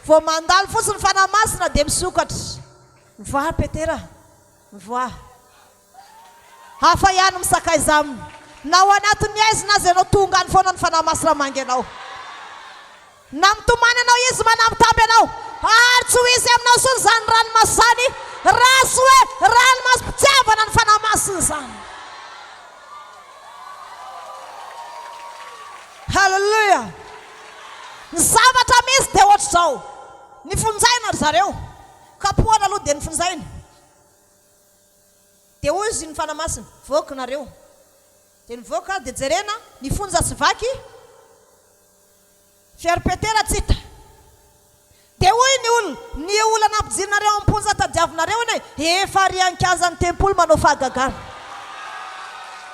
Speaker 1: Vao mandalo fotsiny ny fanahy masina dia misokatra. Mivoa Petera, mivoa. Hafa ihany misakaiza aminy. Na ao anatin'ny aizina azy ianao tonga ny foana ny fanahy masina mangy anao. Na mitomany anao izy manamitamby anao, ary tsy ho izy aminao sony zany ranomasiny, raha sy hoe ranomasim-pitiavana ny fanahy masina zany. Halleluja. Ny zavatra misy dia ohatra zao, nifonjaina ry zareo, kapohana aloha dia nifonjaina. Dia hoy izy ny fanahy masina, voky nareo. Dia nivoaka dia jerena nifonja sy vaky. Fiary Petera tsita. Dia hoy ny olona nampijirinareo am-ponja tadiavinareo iny hoe efa rian-kazan'ny tempoly manao fahagagana.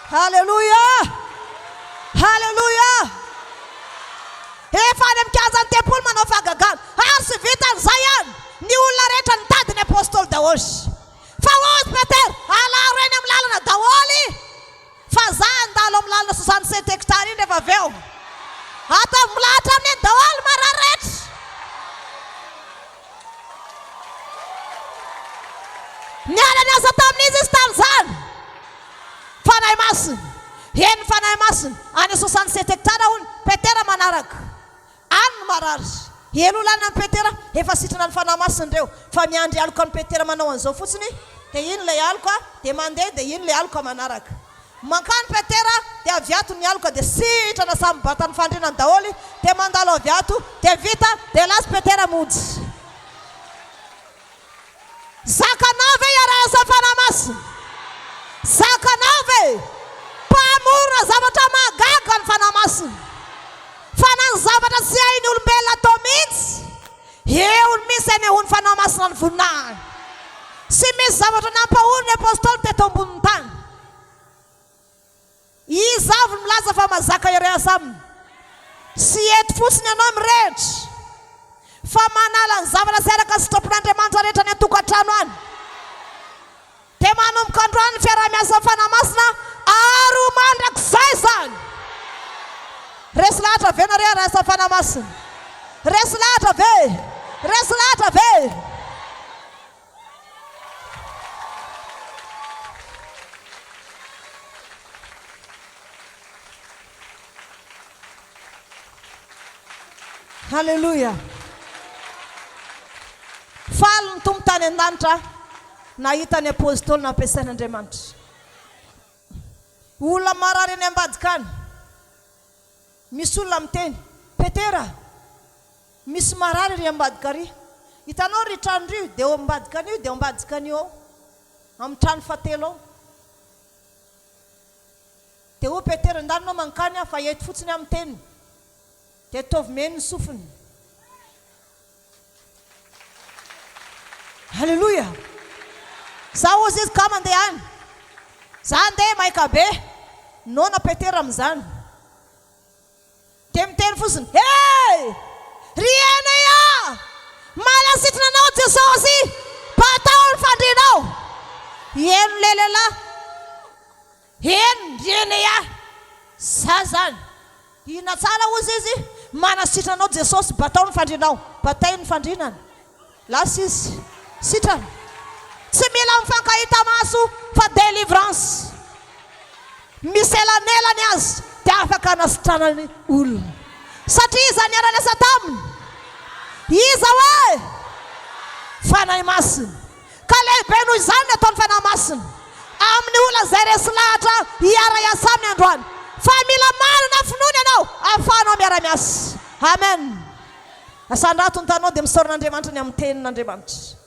Speaker 1: Halleluja. Halleluja. Efa any amin'ny kazan'ny tempoly manao fahagagana. Ary sy vitan'izay ihany ny olona rehetra nitady ny apôstôly daholy. Fa hozy Petera, alaro eny amin'ny lalana daholy. Fa za andalo amin'ny lalana 67 hektara iny rehefa avy eo. Atao milahatra amin'ny daholy mararetra. Niala ny asa tamin'izy izy tamin'izany. Fanahy masina. Eny fanahy masina. Any 67 hektara hono Petera manaraka. Any no marary. Elo lana ny Petera efa sitrana ny fanahy masina ireo. Fa miandry aloka ny Petera manao an'izao fotsiny. Dia iny ilay aloka dia mandeha dia iny ilay aloka manaraka. Mankany Petera dia aviato ny aloka dia sitrana samy batany fandrinany daholy. Dia mandalo aviato dia vita dia lasa Petera mody. Zakanao ve iara-asa fanahy masina? Zakanao ve mpamorona zavatra magaga ny fanahy masina? Fa na ny zavatra tsy hainy olombelona atao mihitsy, eo ny misy eny ho ny fanahy masina ny voninahiny. Sy misy zavatra nampahoro ny apôstôly teto ambonin'ny tany. Izy avy ny milaza fa mazaka iara-asa aminy. Sy eto fotsiny ianao mirehitra, fa manala ny zavatra sy araka sitrapon'Andriamanitra rehetra ny an-tokantrano any. Dia manomboka androany ny fiara-miasa fanahy masina ary ho mandrakizay zany. Resy lahatra ve nareo iara-asa fanahy masina? Resy lahatra ve? Resy lahatra ve? Halleluja. Faly ny tompo tany an-danitra nahita ny apôstôly nampiasain'Andriamanitra. Olona marary eny ambadika any. Misy olona miteny, Petera, misy marary ry ambadika ry. Hitanao ry trano ry dia eo ambadika an'io dia ambadika an'io ao. Amin'ny trano fahatelo ao. Dia ho Petera ndanonao mankany fa eto fotsiny amin'ny teniny. Dia tovy meny ny sofiny. Halleluja. Za ozy izy ka mandeha any. Za andeha maika be. Nona Petera amin'izany. Dia miteny fotsiny, hey! Riena ia! Malasitrana anao Jesosy! Patao ny fandrinao! eno le lehilahy, eno ia za zany. Ina tsara ozy izy manasitranao Jesosy, batao ny fandrinao, batay ny fandrinana. Lasa izy sitrana. Tsy mila mifankahita maso fa délivrance. Misy elanelany azy dia afaka anasitranany olona. Satria iza niara-niasa taminy. Iza hoe fanahy masina. Ka lehibe noho izany ataony fanahy masina amin'ny olona izay resy lahatra hiara-iasa aminy androany. Fa mila manana finoana ianao ahafahanao miara-miasa. Amen. Asandrato ny tanao dia misaoran'Andriamanitra ny amin'ny tenin'Andriamanitra.